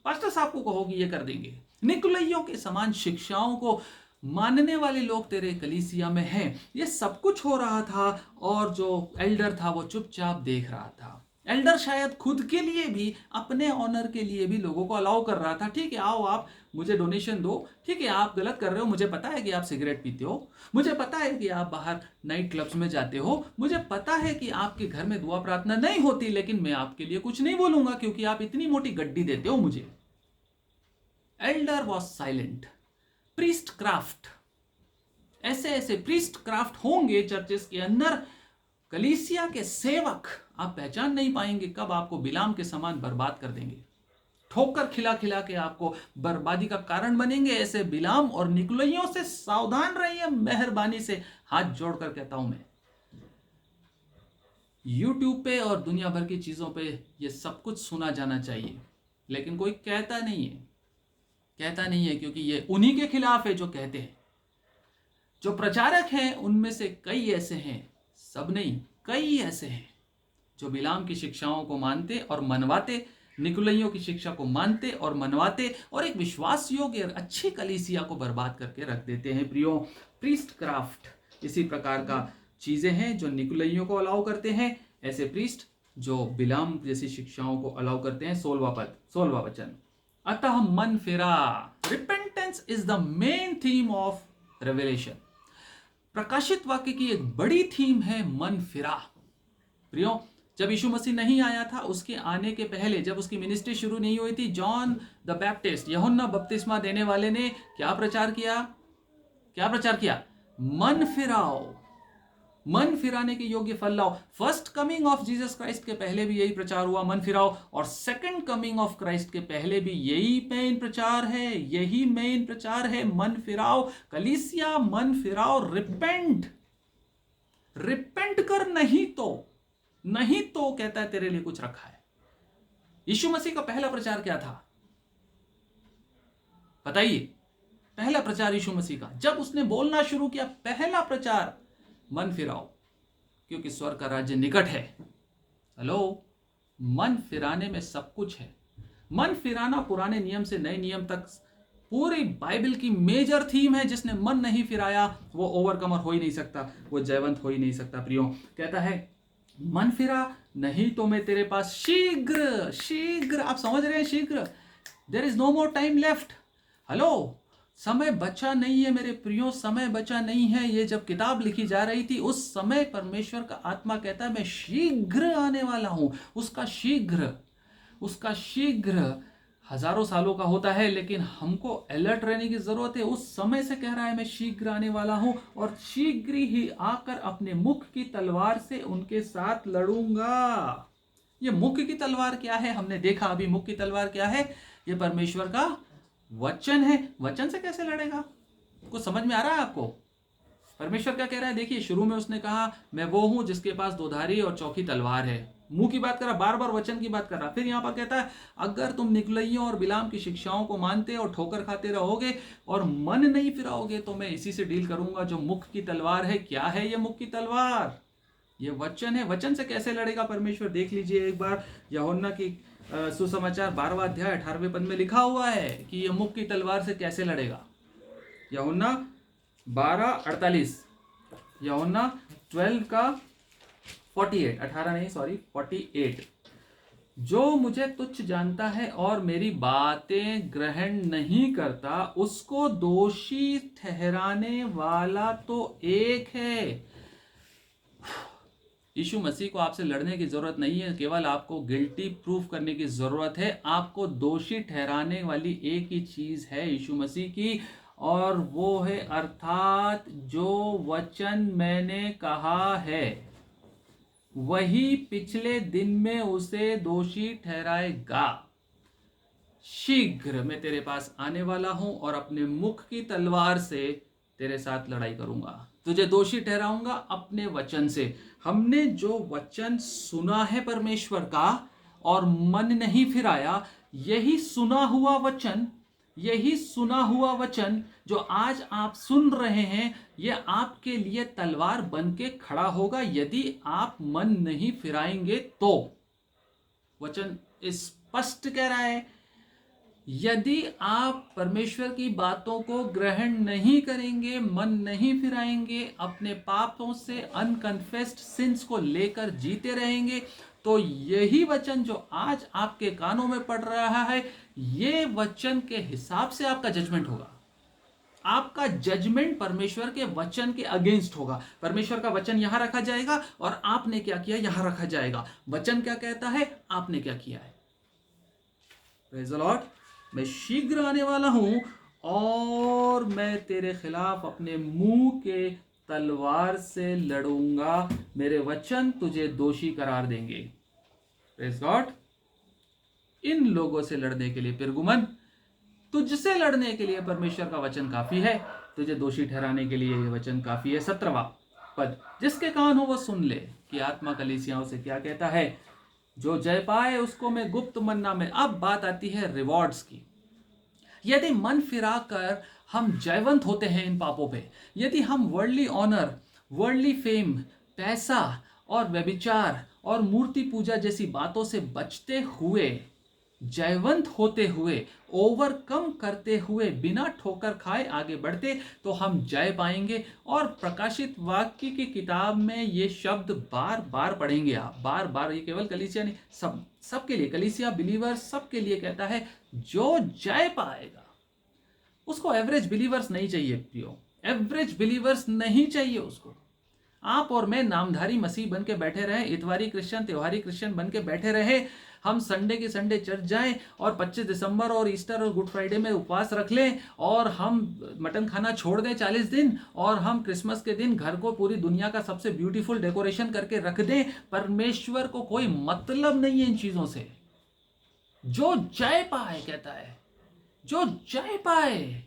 पास्टर साहब को कहोगे ये कर देंगे। निकुलइयों के समान शिक्षाओं को मानने वाले लोग तेरे कलीसिया में हैं। ये सब कुछ हो रहा था और जो एल्डर था वो चुपचाप देख रहा था। एल्डर शायद खुद के लिए भी, अपने ऑनर के लिए भी लोगों को अलाउ कर रहा था। ठीक है, आओ आप मुझे डोनेशन दो, ठीक है आप गलत कर रहे हो, मुझे पता है कि आप सिगरेट पीते हो, मुझे पता है कि आप बाहर नाइट क्लब्स में जाते हो, मुझे पता है कि आपके घर में दुआ प्रार्थना नहीं होती, लेकिन मैं आपके लिए कुछ नहीं बोलूंगा क्योंकि आप इतनी मोटी गड्डी देते हो मुझे। Elder was silent. Priest craft, ऐसे ऐसे प्रीस्ट क्राफ्ट होंगे चर्चेस के अंदर, कलीसिया के सेवक, आप पहचान नहीं पाएंगे कब आपको बिलाम के समान बर्बाद कर देंगे, ठोकर खिला खिला के आपको बर्बादी का कारण बनेंगे। ऐसे बिलाम और निकुलइयों से सावधान रहिए, मेहरबानी से हाथ जोड़कर कहता हूं मैं। यूट्यूब पे और दुनिया भर की चीजों पे ये सब कुछ सुना जाना चाहिए, लेकिन कोई कहता नहीं है, कहता नहीं है, क्योंकि ये उन्हीं के खिलाफ है जो कहते हैं। जो प्रचारक हैं उनमें से कई ऐसे हैं, सब नहीं, कई ऐसे हैं जो बिलाम की शिक्षाओं को मानते और मनवाते, निकुलइयों की शिक्षा को मानते और मनवाते, और एक विश्वास योग्य अच्छी कलीसिया को बर्बाद करके रख देते हैं। प्रियो, प्रीस्ट क्राफ्ट इसी प्रकार का चीजें हैं जो निकुलइयों को अलाउ करते हैं, ऐसे प्रीस्ट जो बिलाम जैसी शिक्षाओं को अलाउ करते हैं। 16वां पद, 16वां वचन, अतः मन फिरा। Repentance is the main theme of revelation. प्रकाशित वाक्य की एक बड़ी थीम है मन फिरा। प्रियो, जब यीशु मसीह नहीं आया था, उसके आने के पहले, जब उसकी मिनिस्ट्री शुरू नहीं हुई थी, जॉन द बैप्टिस्ट, यूहन्ना बपतिस्मा देने वाले ने क्या प्रचार किया? क्या प्रचार किया? मन फिराओ, मन फिराने के योग्य फल लाओ। First coming of Jesus Christ के पहले भी यही प्रचार हुआ, मन फिराओ, और सेकंड कमिंग ऑफ क्राइस्ट के पहले भी यही मेन प्रचार है, यही मेन प्रचार है, मन फिराओ। कलीसिया मन फिराओ, रिपेंट, रिपेंट कर, नहीं तो कहता है तेरे लिए कुछ रखा है। यीशु मसीह का पहला प्रचार क्या था? बताइए, पहला प्रचार यीशु मसीह का, जब उसने बोलना शुरू किया, पहला प्रचार मन फिराओ, क्योंकि स्वर्ग का राज्य निकट है। हेलो, मन फिराने में सब कुछ है। मन फिराना पुराने नियम से नए नियम तक पूरी बाइबल की मेजर थीम है। जिसने मन नहीं फिराया वो ओवरकमर हो ही नहीं सकता, वो जयवंत हो ही नहीं सकता। प्रियो, कहता है मन फिरा, नहीं तो मैं तेरे पास शीघ्र, शीघ्र, आप समझ रहे हैं, शीघ्र, there is no more time left. Hello, समय बचा नहीं है मेरे प्रियो, समय बचा नहीं है। ये जब किताब लिखी जा रही थी, उस समय परमेश्वर का आत्मा कहता है मैं शीघ्र आने वाला हूं। उसका शीघ्र हजारों सालों का होता है, लेकिन हमको अलर्ट रहने की जरूरत है। उस समय से कह रहा है मैं शीघ्र आने वाला हूं, और शीघ्र ही आकर अपने मुख की तलवार से उनके साथ लड़ूंगा। ये मुख की तलवार क्या है? हमने देखा अभी, मुख की तलवार क्या है? ये परमेश्वर का वचन है। वचन से कैसे लड़ेगा? कुछ समझ में आ रहा है आपको? परमेश्वर क्या कह रहा है? देखिए, शुरू में उसने कहा मैं वो हूं जिसके पास दोधारी और चौकी तलवार है। मुंह की बात कर रहा, बार बार वचन की बात कर रहा। फिर यहां पर कहता है अगर तुम निकलइयों और बिलाम की शिक्षाओं को मानते और ठोकर खाते रहोगे और मन नहीं फिराओगे, तो मैं इसी से डील करूंगा जो मुख की तलवार है। क्या है ये मुख की तलवार? ये वचन है। वचन से कैसे लड़ेगा परमेश्वर? देख लीजिए एक बार, यूहन्ना की सुसमाचार 12वां अध्याय 18वें पद में लिखा हुआ है कि ये मुख की तलवार से कैसे लड़ेगा। यूहन्ना 12:48, यूहन्ना 12 का 48, 18 नहीं, सॉरी 48। जो मुझे तुच्छ जानता है और मेरी बातें ग्रहण नहीं करता, उसको दोषी ठहराने वाला तो एक है। यीशु मसीह को आपसे लड़ने की जरूरत नहीं है, केवल आपको गिल्टी प्रूफ करने की जरूरत है। आपको दोषी ठहराने वाली एक ही चीज है यीशु मसीह की, और वो है अर्थात जो वचन मैंने कहा है वही पिछले दिन में उसे दोषी ठहराएगा। शीघ्र मैं तेरे पास आने वाला हूं और अपने मुख की तलवार से तेरे साथ लड़ाई करूंगा, तुझे दोषी ठहराऊंगा अपने वचन से। हमने जो वचन सुना है परमेश्वर का और मन नहीं फिराया, यही सुना हुआ वचन जो आज आप सुन रहे हैं, यह आपके लिए तलवार बन के खड़ा होगा यदि आप मन नहीं फिराएंगे तो। वचन स्पष्ट कह रहा है, यदि आप परमेश्वर की बातों को ग्रहण नहीं करेंगे, मन नहीं फिराएंगे, अपने पापों से अनकन्फेस्ड सिंस को लेकर जीते रहेंगे, तो यही वचन जो आज आपके कानों में पड़ रहा है, ये वचन के हिसाब से आपका जजमेंट होगा। आपका जजमेंट परमेश्वर के वचन के अगेंस्ट होगा। परमेश्वर का वचन यहां रखा जाएगा और आपने क्या किया यहां रखा जाएगा। वचन क्या कहता है, आपने क्या किया है। Praise the Lord. मैं शीघ्र आने वाला हूं और मैं तेरे खिलाफ अपने मुंह के तलवार से लड़ूंगा। मेरे वचन तुझे दोषी करार देंगे। Praise God. इन लोगों से लड़ने के लिए पिरगुमन, तुझसे लड़ने के लिए परमेश्वर का वचन काफी है, तुझे दोषी ठहराने के लिए यह वचन काफी है। 17वां पद, जिसके कान हो वो सुन ले कि आत्मा कलीसियाओं से क्या कहता है। जो जय पाए उसको मैं गुप्त मन्ना में। अब बात आती है रिवॉर्ड्स की। यदि मन फिरा कर हम जयवंत होते हैं इन पापों पे, यदि हम वर्ल्डली ऑनर, वर्ल्डली फेम, पैसा और व्यभिचार और मूर्ति पूजा जैसी बातों से बचते हुए, जयवंत होते हुए, ओवरकम करते हुए, बिना ठोकर खाए आगे बढ़ते, तो हम जय पाएंगे। और प्रकाशित वाक्य की किताब में ये शब्द बार बार पढ़ेंगे आप, बार बार। ये केवल कलीसिया नहीं, सबके लिए, कलीसिया बिलीवर सबके लिए कहता है, जो जय पाएगा उसको एवरेज बिलीवर्स नहीं चाहिए प्रियो, एवरेज बिलीवर्स नहीं चाहिए उसको। आप और मैं नामधारी मसीह बन के बैठे रहे, इतवारी क्रिश्चियन, त्योहारी क्रिश्चियन बन के बैठे रहे, हम संडे की संडे चर्च जाएं और 25 दिसंबर और ईस्टर और गुड फ्राइडे में उपवास रख लें और हम मटन खाना छोड़ दें 40 दिन और हम क्रिसमस के दिन घर को पूरी दुनिया का सबसे ब्यूटीफुल डेकोरेशन करके रख दें, परमेश्वर को कोई मतलब नहीं है इन चीजों से। जो जय पाए, कहता है, जो जय पाए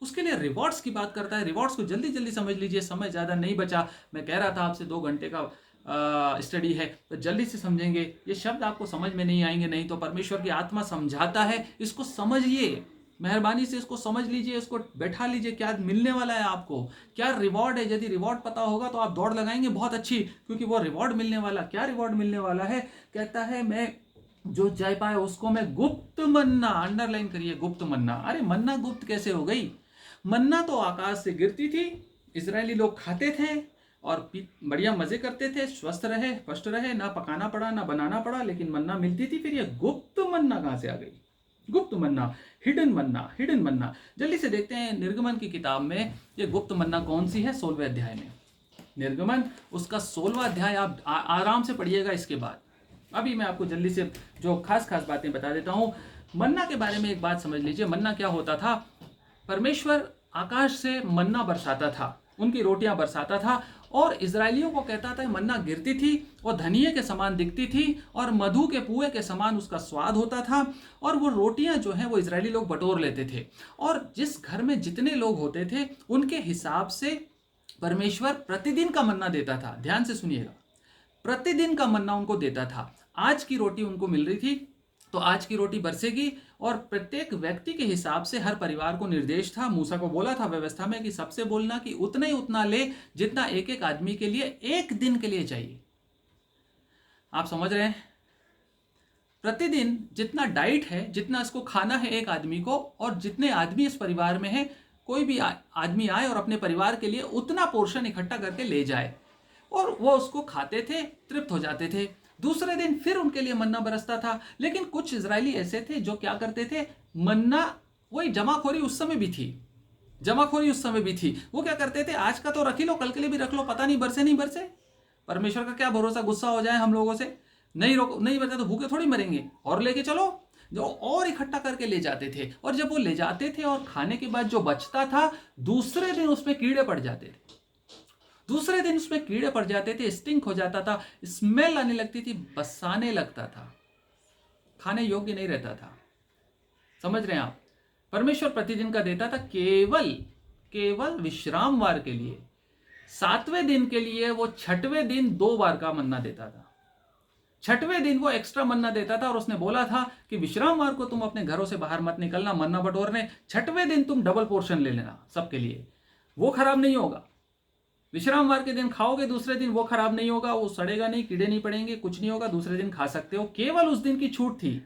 उसके लिए रिवॉर्ड्स की बात करता है। रिवॉर्ड्स को जल्दी जल्दी समझ लीजिए, समय ज़्यादा नहीं बचा। मैं कह रहा था आपसे 2 घंटे का स्टडी है, तो जल्दी से समझेंगे। ये शब्द आपको समझ में नहीं आएंगे, नहीं तो परमेश्वर की आत्मा समझाता है, इसको समझिए, मेहरबानी से इसको समझ लीजिए, इसको बैठा लीजिए, क्या मिलने वाला है आपको, क्या रिवॉर्ड है। यदि रिवॉर्ड पता होगा तो आप दौड़ लगाएंगे बहुत अच्छी, क्योंकि वो रिवॉर्ड मिलने वाला, क्या रिवॉर्ड मिलने वाला है, कहता है मैं जो जय पाए उसको मैं गुप्त मन्ना, अंडरलाइन करिए, गुप्त मन्ना। अरे मन्ना गुप्त कैसे हो गई? मन्ना तो आकाश से गिरती थी, इजरायली लोग खाते थे और बढ़िया मजे करते थे, स्वस्थ रहे, पुष्ट रहे, ना पकाना पड़ा ना बनाना पड़ा, लेकिन मन्ना मिलती थी। फिर ये गुप्त मन्ना कहां से आ गई? गुप्त मन्ना, हिडन मन्ना, हिडन मन्ना। जल्दी से देखते हैं निर्गमन की किताब में ये गुप्त मन्ना कौन सी है। 16वें अध्याय में, निर्गमन उसका 16वां अध्याय, आप आराम से पढ़िएगा। इसके बाद अभी मैं आपको जल्दी से जो खास खास बातें बता देता हूं। मन्ना के बारे में एक बात समझ लीजिए। मन्ना क्या होता था? परमेश्वर आकाश से मन्ना बरसाता था, उनकी रोटियां बरसाता था और इजरायलियों को कहता था मन्ना गिरती थी और धनिये के समान दिखती थी और मधु के पुए के समान उसका स्वाद होता था और वो रोटियां जो हैं वो इजरायली लोग बटोर लेते थे और जिस घर में जितने लोग होते थे उनके हिसाब से परमेश्वर प्रतिदिन का मन्ना देता था। ध्यान से सुनिएगा, प्रतिदिन का मन्ना उनको देता था। आज की रोटी उनको मिल रही थी तो आज की रोटी बरसेगी और प्रत्येक व्यक्ति के हिसाब से हर परिवार को निर्देश था। मूसा को बोला था व्यवस्था में कि सबसे बोलना कि उतना ही उतना ले जितना एक एक आदमी के लिए एक दिन के लिए चाहिए। आप समझ रहे हैं? प्रतिदिन जितना डाइट है, जितना इसको खाना है एक आदमी को, और जितने आदमी इस परिवार में है, कोई भी आदमी आए और अपने परिवार के लिए उतना पोर्शन इकट्ठा करके ले जाए और वो उसको खाते थे, तृप्त हो जाते थे। दूसरे दिन फिर उनके लिए मन्ना बरसता था। लेकिन कुछ इजरायली ऐसे थे जो क्या करते थे, मन्ना, वही जमाखोरी उस समय भी थी, जमाखोरी उस समय भी थी। वो क्या करते थे, आज का तो रख ही लो, कल के लिए भी रख लो, पता नहीं बरसे नहीं बरसे, परमेश्वर का क्या भरोसा, गुस्सा हो जाए हम लोगों से, नहीं बरसे तो भूखे थोड़ी मरेंगे, और लेके चलो, जो और इकट्ठा करके ले जाते थे। और जब वो ले जाते थे और खाने के बाद जो बचता था, दूसरे दिन उसमें कीड़े पड़ जाते थे, दूसरे दिन उसमें कीड़े पड़ जाते थे, स्टिंक हो जाता था, स्मेल आने लगती थी, बसाने लगता था, खाने योग्य नहीं रहता था। समझ रहे हैं आप? परमेश्वर प्रतिदिन का देता था, केवल विश्रामवार के लिए, 7वें दिन के लिए वो 6वें दिन 2 बार का मन्ना देता था। 6वें दिन वो एक्स्ट्रा मन्ना देता था और उसने बोला था कि विश्रामवार को तुम अपने घरों से बाहर मत निकलना मन्ना बटोरने, 6वें दिन तुम डबल पोर्शन ले लेना सबके लिए, वो खराब नहीं होगा। विश्रामवार के दिन खाओगे, दूसरे दिन वो खराब नहीं होगा, वो सड़ेगा नहीं, कीड़े नहीं पड़ेंगे, कुछ नहीं होगा, दूसरे दिन खा सकते हो। केवल उस दिन की छूट थी।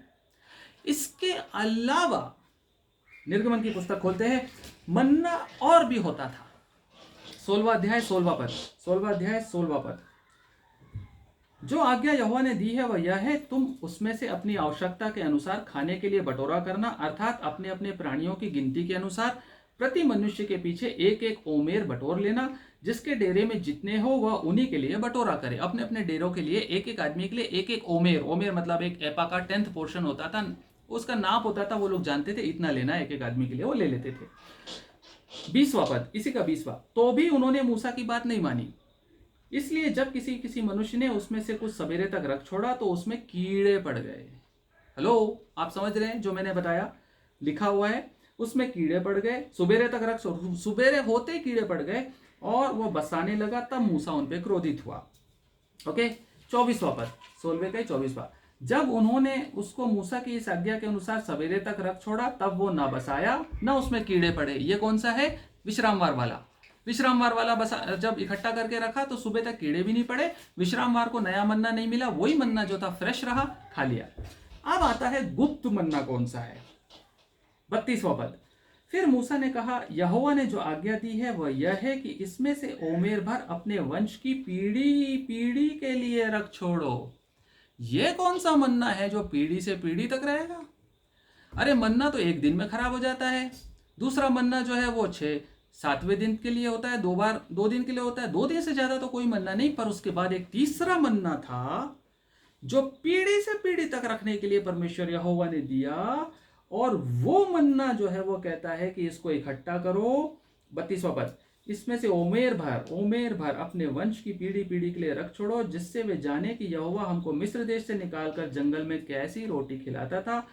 इसके अलावा निर्गमन की पुस्तक खोलते हैं, मन्ना और भी होता था। 16वां अध्याय 16वां पद, 16वां अध्याय 16वां पद। जो आज्ञा यहोवा ने दी है वह यह है, तुम उसमें से अपनी आवश्यकता के अनुसार खाने के लिए बटोरा करना, अर्थात अपने अपने प्राणियों की गिनती के अनुसार प्रति मनुष्य के पीछे एक एक ओमेर बटोर लेना। जिसके डेरे में जितने हो वह उन्हीं के लिए बटोरा करे। अपने अपने डेरों के लिए एक एक आदमी के लिए एक एक ओमेर, ओमेर मतलब एक एपा का 10th पोर्शन होता था, उसका नाप होता था, वो लोग जानते थे इतना लेना एक एक आदमी के लिए, वो ले लेते थे। 20वां पद, इसी का 20वां। तो भी उन्होंने मूसा की बात नहीं मानी, इसलिए जब किसी मनुष्य ने उसमें से कुछ सवेरे तक रख छोड़ा तो उसमें कीड़े पड़ गए। हेलो, आप समझ रहे हैं जो मैंने बताया, लिखा हुआ है, उसमें कीड़े पड़ गए। सुबेरे तक रख, सुबेरे होते ही कीड़े पड़ गए और वो बसाने लगा, तब मूसा उन पे क्रोधित हुआ। ओके, 24वां पद, 16वें का 24वां। जब उन्होंने उसको मूसा की इस आज्ञा के अनुसार सवेरे तक रख छोड़ा, तब वो ना बसाया ना उसमें कीड़े पड़े। ये कौन सा है? विश्रामवार वाला। विश्रामवार वाला बसा, जब इकट्ठा करके रखा तो सुबह तक कीड़े भी नहीं पड़े, विश्रामवार को नया मन्ना नहीं मिला, वही मन्ना जो था फ्रेश रहा, खा लिया। अब आता है गुप्त मन्ना कौन सा है। 32वां पद। फिर मूसा ने कहा, यहोवा ने जो आज्ञा दी है वह यह है कि इसमें से ओमेर भर अपने वंश की पीढ़ी पीढ़ी के लिए रख छोड़ो। यह कौन सा मन्ना है जो पीढ़ी से पीढ़ी तक रहेगा? अरे मन्ना तो एक दिन में खराब हो जाता है, दूसरा मन्ना जो है वो 6 7वें दिन के लिए होता है, 2 बार 2 दिन के लिए होता है, 2 दिन से ज्यादा तो कोई मन्ना नहीं। पर उसके बाद एक तीसरा मन्ना था जो पीढ़ी से पीढ़ी तक रखने के लिए परमेश्वर यहोवा ने दिया। और वो मन्ना जो है वो कहता है कि इसको इकट्ठा करो। 32वां पद, इसमें से ओमेर भर अपने वंश की पीढ़ी पीढ़ी के लिए रख छोड़ो, जिससे वे जाने कि यहोवा हमको मिस्र देश से निकालकर जंगल में कैसी रोटी खिलाता था।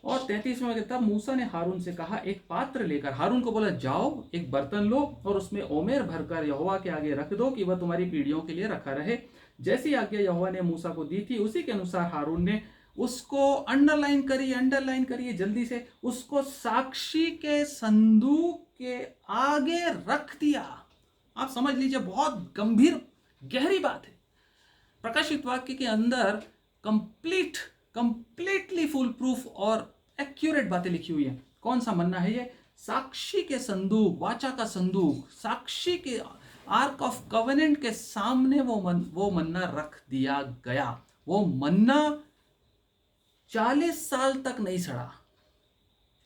और 33वां, तब मूसा ने हारून से कहा, एक पात्र लेकर, हारून को बोला जाओ एक बर्तन लो और उसमें ओमेर भरकर यहोवा के आगे रख दो कि वह तुम्हारी पीढ़ियों के लिए रखा रहे। जैसी आज्ञा यहोवा ने मूसा को दी थी उसी के अनुसार हारून ने उसको अंडरलाइन करिए जल्दी से, उसको साक्षी के संदूक के आगे रख दिया। आप समझ लीजिए, बहुत गंभीर गहरी बात है। प्रकाशित वाक्य के अंदर कंप्लीटली फुल प्रूफ और एक्यूरेट बातें लिखी हुई है। कौन सा मन्ना है ये? साक्षी के संदूक, वाचा का संदूक, साक्षी के आर्क ऑफ कवेनेंट के सामने वो मन्ना रख दिया गया। वो मन्ना 40 साल तक नहीं सड़ा,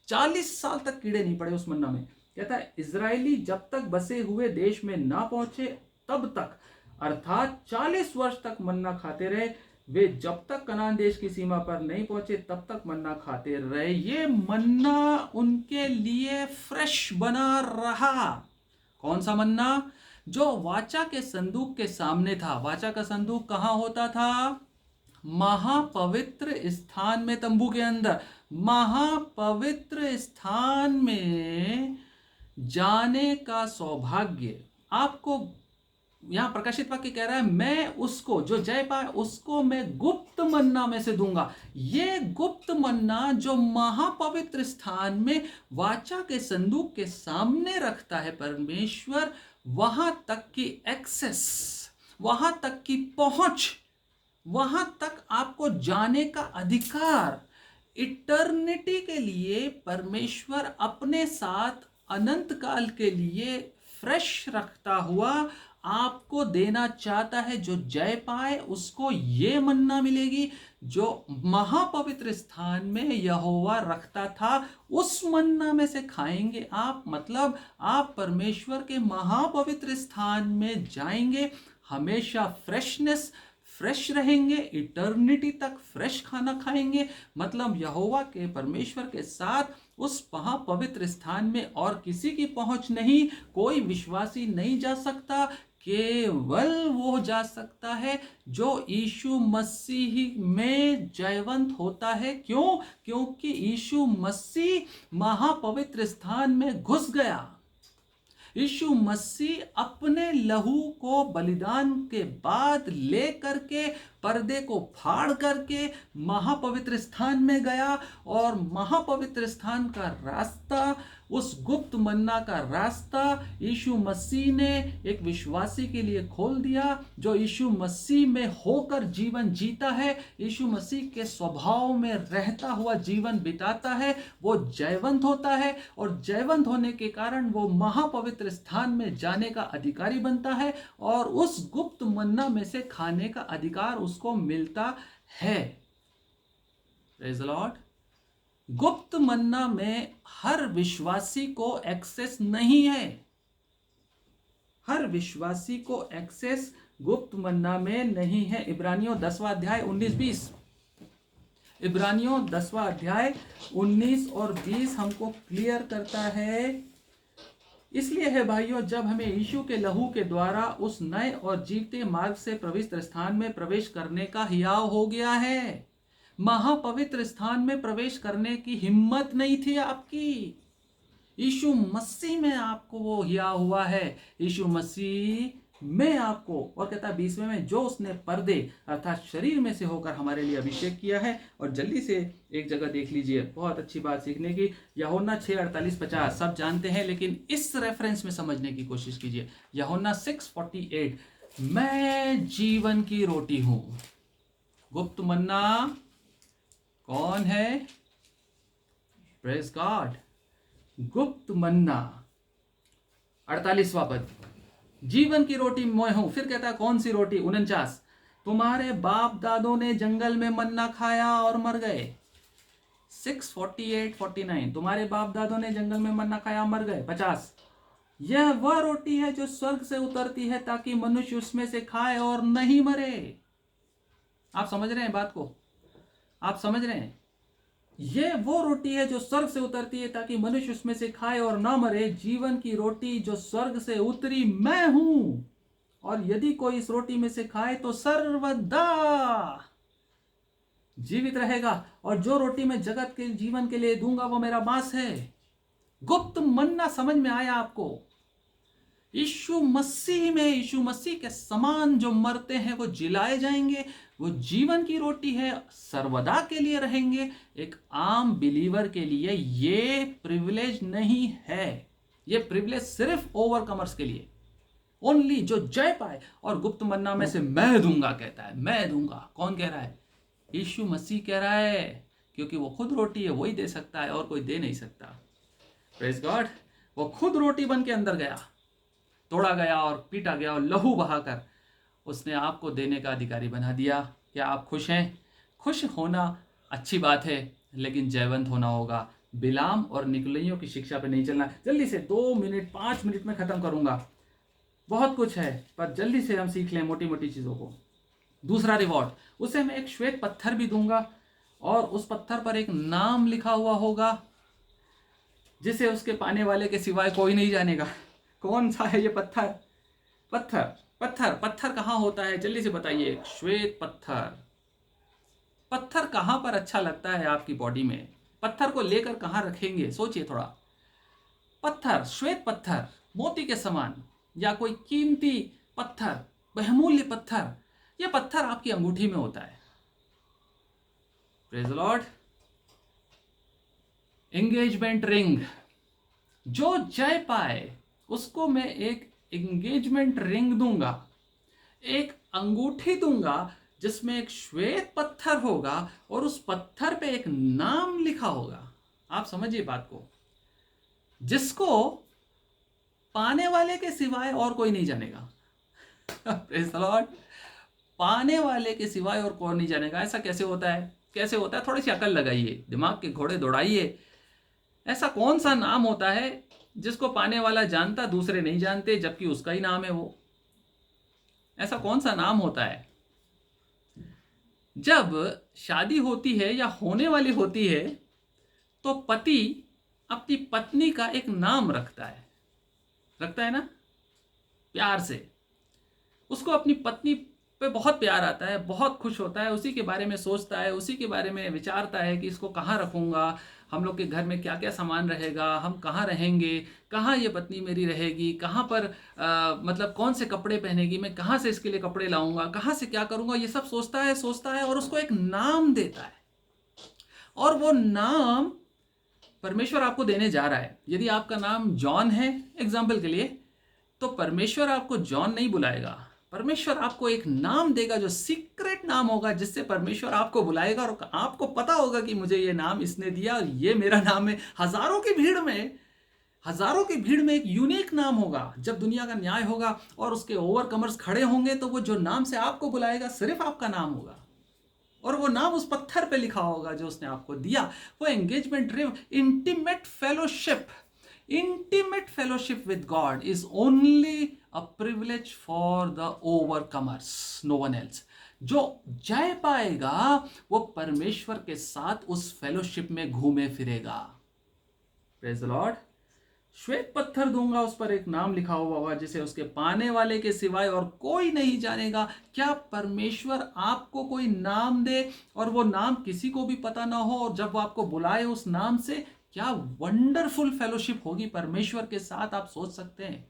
40 साल तक कीड़े नहीं पड़े उस मन्ना में। कहता है इजरायली जब तक बसे हुए देश में ना पहुंचे तब तक, अर्थात 40 वर्ष तक मन्ना खाते रहे। वे जब तक कनान देश की सीमा पर नहीं पहुंचे तब तक मन्ना खाते रहे। ये मन्ना उनके लिए फ्रेश बना रहा। कौन सा मन्ना? जो वाचा के संदूक के सामने था। वाचा का संदूक कहां होता था? महापवित्र स्थान में, तंबू के अंदर। महापवित्र स्थान में जाने का सौभाग्य आपको, यहां प्रकाशित वाक्य कह रहा है, मैं उसको जो जय पाए उसको मैं गुप्त मन्ना में से दूंगा। ये गुप्त मन्ना जो महापवित्र स्थान में वाचा के संदूक के सामने रखता है परमेश्वर, वहां तक की एक्सेस, वहां तक की पहुंच, वहां तक आपको जाने का अधिकार, इटर्निटी के लिए परमेश्वर अपने साथ अनंत काल के लिए फ्रेश रखता हुआ आपको देना चाहता है। जो जय पाए उसको ये मन्ना मिलेगी जो महापवित्र स्थान में यहोवा रखता था। उस मन्ना में से खाएंगे आप, मतलब आप परमेश्वर के महापवित्र स्थान में जाएंगे, हमेशा फ्रेश रहेंगे, इटर्निटी तक फ्रेश खाना खाएंगे। मतलब यहोवा के, परमेश्वर के साथ उस महापवित्र स्थान में और किसी की पहुंच नहीं, कोई विश्वासी नहीं जा सकता, केवल वो जा सकता है जो यीशु मसीह में जयवंत होता है। क्यों? क्योंकि यीशु मसीह महापवित्र स्थान में घुस गया। यीशु मसीह अपने लहू को बलिदान के बाद ले करके, पर्दे को फाड़ करके महापवित्र स्थान में गया। और महापवित्र स्थान का रास्ता, उस गुप्त मन्ना का रास्ता यीशु मसीह ने एक विश्वासी के लिए खोल दिया। जो यीशु मसीह में होकर जीवन जीता है, यीशु मसीह के स्वभाव में रहता हुआ जीवन बिताता है, वो जयवंत होता है। और जयवंत होने के कारण वो महापवित्र स्थान में जाने का अधिकारी बनता है और उस गुप्त मन्ना में से खाने का अधिकार उसको मिलता है। Praise the Lord. गुप्त मन्ना में हर विश्वासी को एक्सेस नहीं है। हर विश्वासी को एक्सेस गुप्त मन्ना में नहीं है। इब्रानियों 10वां अध्याय 19-20, इब्रानियों 10वां अध्याय 19 और 20 हमको क्लियर करता है। इसलिए है भाइयों, जब हमें यीशु के लहू के द्वारा उस नए और जीते मार्ग से पवित्र स्थान में प्रवेश करने का हियाव हो गया है। महापवित्र स्थान में प्रवेश करने की हिम्मत नहीं थी आपकी, यीशु मसीह में आपको वो हियाव हुआ है। यीशु मसीह में आपको, और कहता है 20वें में, जो उसने पर्दे अर्थात शरीर में से होकर हमारे लिए अभिषेक किया है। और जल्दी से एक जगह देख लीजिए, बहुत अच्छी बात सीखने की। यूहन्ना 6:48-50 सब जानते हैं, लेकिन इस रेफरेंस में समझने की कोशिश कीजिए। यूहन्ना 6:48, मैं जीवन की रोटी हूं। गुप्त मन्ना कौन है? Praise God. गुप्त मन्ना 48वां पद, जीवन की रोटी मैं हूं। फिर कहता है कौन सी रोटी? 49, तुम्हारे बाप दादों ने जंगल में मन्ना खाया और मर गए। 6:48-49, तुम्हारे बाप दादों ने जंगल में मन्ना खाया और मर गए। 50, यह वह रोटी है जो स्वर्ग से उतरती है ताकि मनुष्य उसमें से खाए और नहीं मरे। आप समझ रहे हैं बात को? आप समझ रहे हैं? यह वो रोटी है जो स्वर्ग से उतरती है ताकि मनुष्य उसमें से खाए और ना मरे। जीवन की रोटी जो स्वर्ग से उतरी मैं हूं, और यदि कोई इस रोटी में से खाए तो सर्वदा जीवित रहेगा। और जो रोटी मैं जगत के जीवन के लिए दूंगा वो मेरा मांस है। गुप्त मन्ना समझ में आया आपको? यीशु मसीह में, यीशु मसीह के समान जो मरते हैं वो जिलाए जाएंगे। वो जीवन की रोटी है, सर्वदा के लिए रहेंगे। एक आम बिलीवर के लिए ये प्रिविलेज नहीं है। ये प्रिविलेज सिर्फ ओवरकमर्स के लिए, ओनली जो जय पाए। और गुप्त मन्ना में से मैं दूंगा कहता है, मैं दूंगा। कौन कह रहा है? यीशु मसीह कह रहा है, क्योंकि वो खुद रोटी है, वही दे सकता है और कोई दे नहीं सकता। Praise God. वो खुद रोटी बन के अंदर गया, तोड़ा गया और पीटा गया और लहू बहाकर उसने आपको देने का अधिकारी बना दिया। क्या आप खुश हैं? खुश होना अच्छी बात है, लेकिन जयवंत होना होगा। बिलाम और निकलियों की शिक्षा पे नहीं चलना। जल्दी से 2 मिनट 5 मिनट में खत्म करूंगा। बहुत कुछ है, पर जल्दी से हम सीख लें मोटी मोटी चीजों को। दूसरा रिवॉर्ड, उसे मैं एक श्वेत पत्थर भी दूंगा और उस पत्थर पर एक नाम लिखा हुआ होगा जिसे उसके पाने वाले के सिवाय कोई नहीं जानेगा। कौन सा है ये पत्थर? पत्थर पत्थर पत्थर कहाँ होता है? जल्दी से बताइए। श्वेत पत्थर। पत्थर कहाँ पर अच्छा लगता है आपकी बॉडी में? पत्थर को लेकर कहाँ रखेंगे? सोचिए थोड़ा। पत्थर, श्वेत पत्थर, मोती के समान, या कोई कीमती पत्थर, बहुमूल्य पत्थर। यह पत्थर आपकी अंगूठी में होता है। Praise the Lord. Engagement ring. जो जय पाए उसको मैं एक एंगेजमेंट रिंग दूंगा, एक अंगूठी दूंगा जिसमें एक श्वेत पत्थर होगा और उस पत्थर पे एक नाम लिखा होगा। आप समझिए बात को, जिसको पाने वाले के सिवाय और कोई नहीं जानेगा। Praise the Lord. पाने वाले के सिवाय और कौन नहीं जानेगा। ऐसा कैसे होता है? कैसे होता है? थोड़ी सी अकल लगाइए, दिमाग के घोड़े दौड़ाइए। ऐसा कौन सा नाम होता है जिसको पाने वाला जानता, दूसरे नहीं जानते, जबकि उसका ही नाम है वो? ऐसा कौन सा नाम होता है? जब शादी होती है या होने वाली होती है तो पति अपनी पत्नी का एक नाम रखता है ना, प्यार से। उसको अपनी पत्नी पे बहुत प्यार आता है, बहुत खुश होता है, उसी के बारे में सोचता है, उसी के बारे में विचारता है कि इसको कहाँ रखूंगा, हम लोग के घर में क्या क्या सामान रहेगा, हम कहाँ रहेंगे, कहाँ ये पत्नी मेरी रहेगी, कहाँ पर मतलब कौन से कपड़े पहनेगी, मैं कहाँ से इसके लिए कपड़े लाऊंगा, कहाँ से क्या करूंगा, ये सब सोचता है और उसको एक नाम देता है। और वो नाम परमेश्वर आपको देने जा रहा है। यदि आपका नाम जॉन है एग्जाम्पल के लिए, तो परमेश्वर आपको जॉन नहीं बुलाएगा। परमेश्वर आपको एक नाम देगा जो सीक्रेट नाम होगा, जिससे परमेश्वर आपको बुलाएगा और आपको पता होगा कि मुझे ये नाम इसने दिया और ये मेरा नाम है। हजारों की भीड़ में एक यूनिक नाम होगा। जब दुनिया का न्याय होगा और उसके ओवरकमर्स खड़े होंगे, तो वो जो नाम से आपको बुलाएगा सिर्फ आपका नाम होगा, और वो नाम उस पत्थर पे लिखा होगा जो उसने आपको दिया। वो engagement ring, intimate fellowship with God is only a privilege for the overcomers, no one else. जो जय पाएगा वो परमेश्वर के साथ उस फेलोशिप में घूमे फिरेगा। Praise the Lord. श्वेत पत्थर दूंगा, उस पर एक नाम लिखा हुआ होगा जिसे उसके पाने वाले के सिवाय और कोई नहीं जानेगा। क्या परमेश्वर आपको कोई नाम दे और वो नाम किसी को भी पता ना हो, और जब वो आपको बुलाए उस नाम से, क्या वंडरफुल फेलोशिप होगी परमेश्वर के साथ। आप सोच सकते हैं,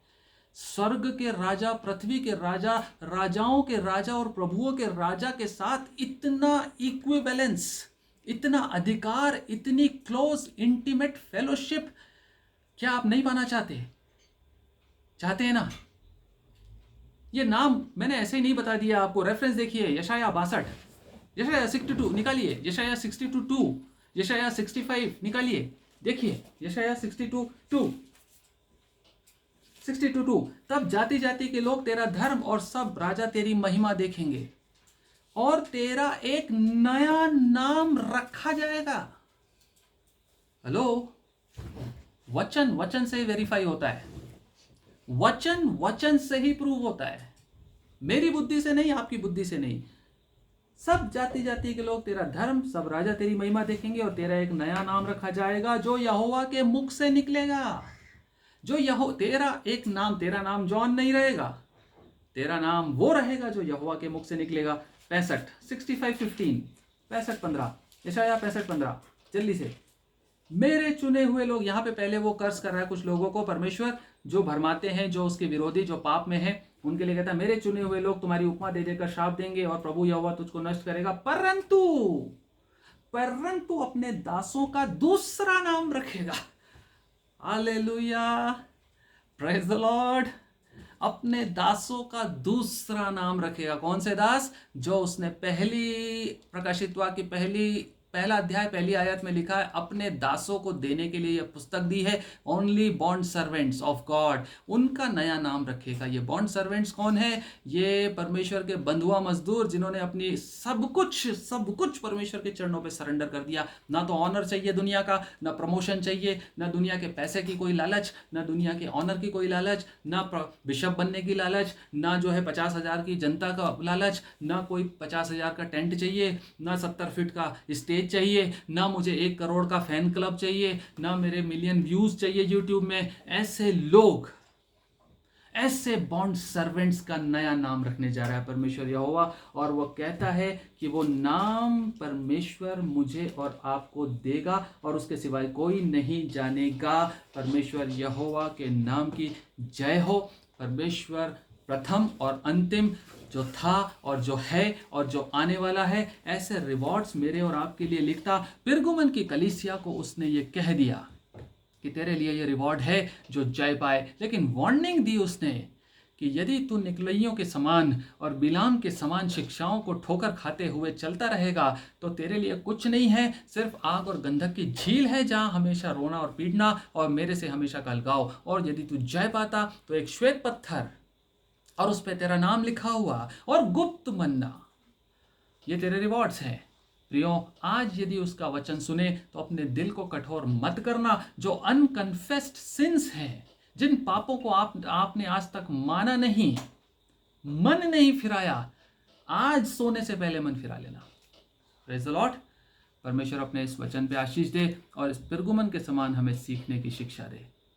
स्वर्ग के राजा, पृथ्वी के राजा, राजाओं के राजा और प्रभुओं के राजा के साथ इतना इक्विवेलेंस, इतना अधिकार, इतनी क्लोज इंटीमेट फेलोशिप, क्या आप नहीं पाना चाहते? चाहते हैं ना? ये नाम मैंने ऐसे ही नहीं बता दिया आपको। रेफरेंस देखिए, यशाया 62, यशाया 62 निकालिए, यशाया 62:2, यशाया 65 निकालिए, देखिए यशाया 62:2। तब जाति जाति के लोग तेरा धर्म और सब राजा तेरी महिमा देखेंगे, और तेरा एक नया नाम रखा जाएगा। हेलो, वचन से वेरीफाई होता है। वचन वचन से ही प्रूव होता है, मेरी बुद्धि से नहीं, आपकी बुद्धि से नहीं। सब जाति जाति के लोग तेरा धर्म, सब राजा तेरी महिमा देखेंगे और तेरा एक नया नाम रखा जाएगा जो यहोवा के मुख से निकलेगा। जो तेरा नाम जॉन नहीं रहेगा, तेरा नाम वो रहेगा जो यहोवा के मुख से निकलेगा। 65:15 65:15 यशायाह 65:15 जल्दी से। मेरे चुने हुए लोग, यहाँ पे पहले वो कर्ज कर रहा है कुछ लोगों को, परमेश्वर जो भरमाते हैं, जो उसके विरोधी, जो पाप में है, उनके लिए कहता है मेरे चुने हुए लोग तुम्हारी उपमा दे देकर श्राप देंगे और प्रभु यहोवा तुझको नष्ट करेगा, परंतु अपने दासों का दूसरा नाम रखेगा। Hallelujah, praise the Lord. अपने दासों का दूसरा नाम रखेगा। कौन से दास? जो उसने प्रकाशित वाक्य पहला अध्याय पहली आयत में लिखा है, अपने दासों को देने के लिए यह पुस्तक दी है, only bond servants of God, उनका नया नाम रखेगा। ये बॉन्ड सर्वेंट्स कौन है? ये परमेश्वर के बंधुआ मजदूर, जिन्होंने अपनी सब कुछ परमेश्वर के चरणों पे सरेंडर कर दिया। ना तो ऑनर चाहिए दुनिया का, ना प्रमोशन चाहिए, ना दुनिया के पैसे की कोई लालच, ना दुनिया के ऑनर की कोई लालच, ना बिशप बनने की लालच, ना जो है 50,000 की जनता का लालच, ना कोई 50,000 का टेंट चाहिए, ना 70 फीट का स्टेज चाहिए, ना मुझे 1 करोड़ का फैन क्लब चाहिए, ना मेरे मिलियन व्यूज चाहिए यूट्यूब में। ऐसे लोग, ऐसे बॉन्ड सर्वेंट्स का नया नाम रखने जा रहा है परमेश्वर यहोवा, और वो कहता है कि वो नाम परमेश्वर मुझे और आपको देगा और उसके सिवाय कोई नहीं जानेगा। परमेश्वर यहोवा के नाम की जय हो। परमेश्वर प्रथम और अंतिम, जो था और जो है और जो आने वाला है, ऐसे रिवॉर्ड्स मेरे और आपके लिए लिखता। पिरगुमन की कलीसिया को उसने ये कह दिया कि तेरे लिए ये रिवॉर्ड है जो जय पाए, लेकिन वार्निंग दी उसने कि यदि तू निकलइयों के समान और बिलाम के समान शिक्षाओं को ठोकर खाते हुए चलता रहेगा तो तेरे लिए कुछ नहीं है, सिर्फ आग और गंधक की झील है जहां हमेशा रोना और पीटना और मेरे से हमेशा अलगाव। और यदि तू जय पाता तो एक श्वेत पत्थर और उस पर तेरा नाम लिखा हुआ और गुप्त मन्ना, ये तेरे रिवॉर्ड्स हैं। प्रियो, आज यदि उसका वचन सुने तो अपने दिल को कठोर मत करना। जो अनकन्फेस्ड सिंस हैं, जिन पापों को आपने आज तक माना नहीं, मन नहीं फिराया, आज सोने से पहले मन फिरा लेना। Praise the Lord. परमेश्वर अपने इस वचन पे आशीष दे और इस पिरगुमन के समान हमें सीखने की शिक्षा दे।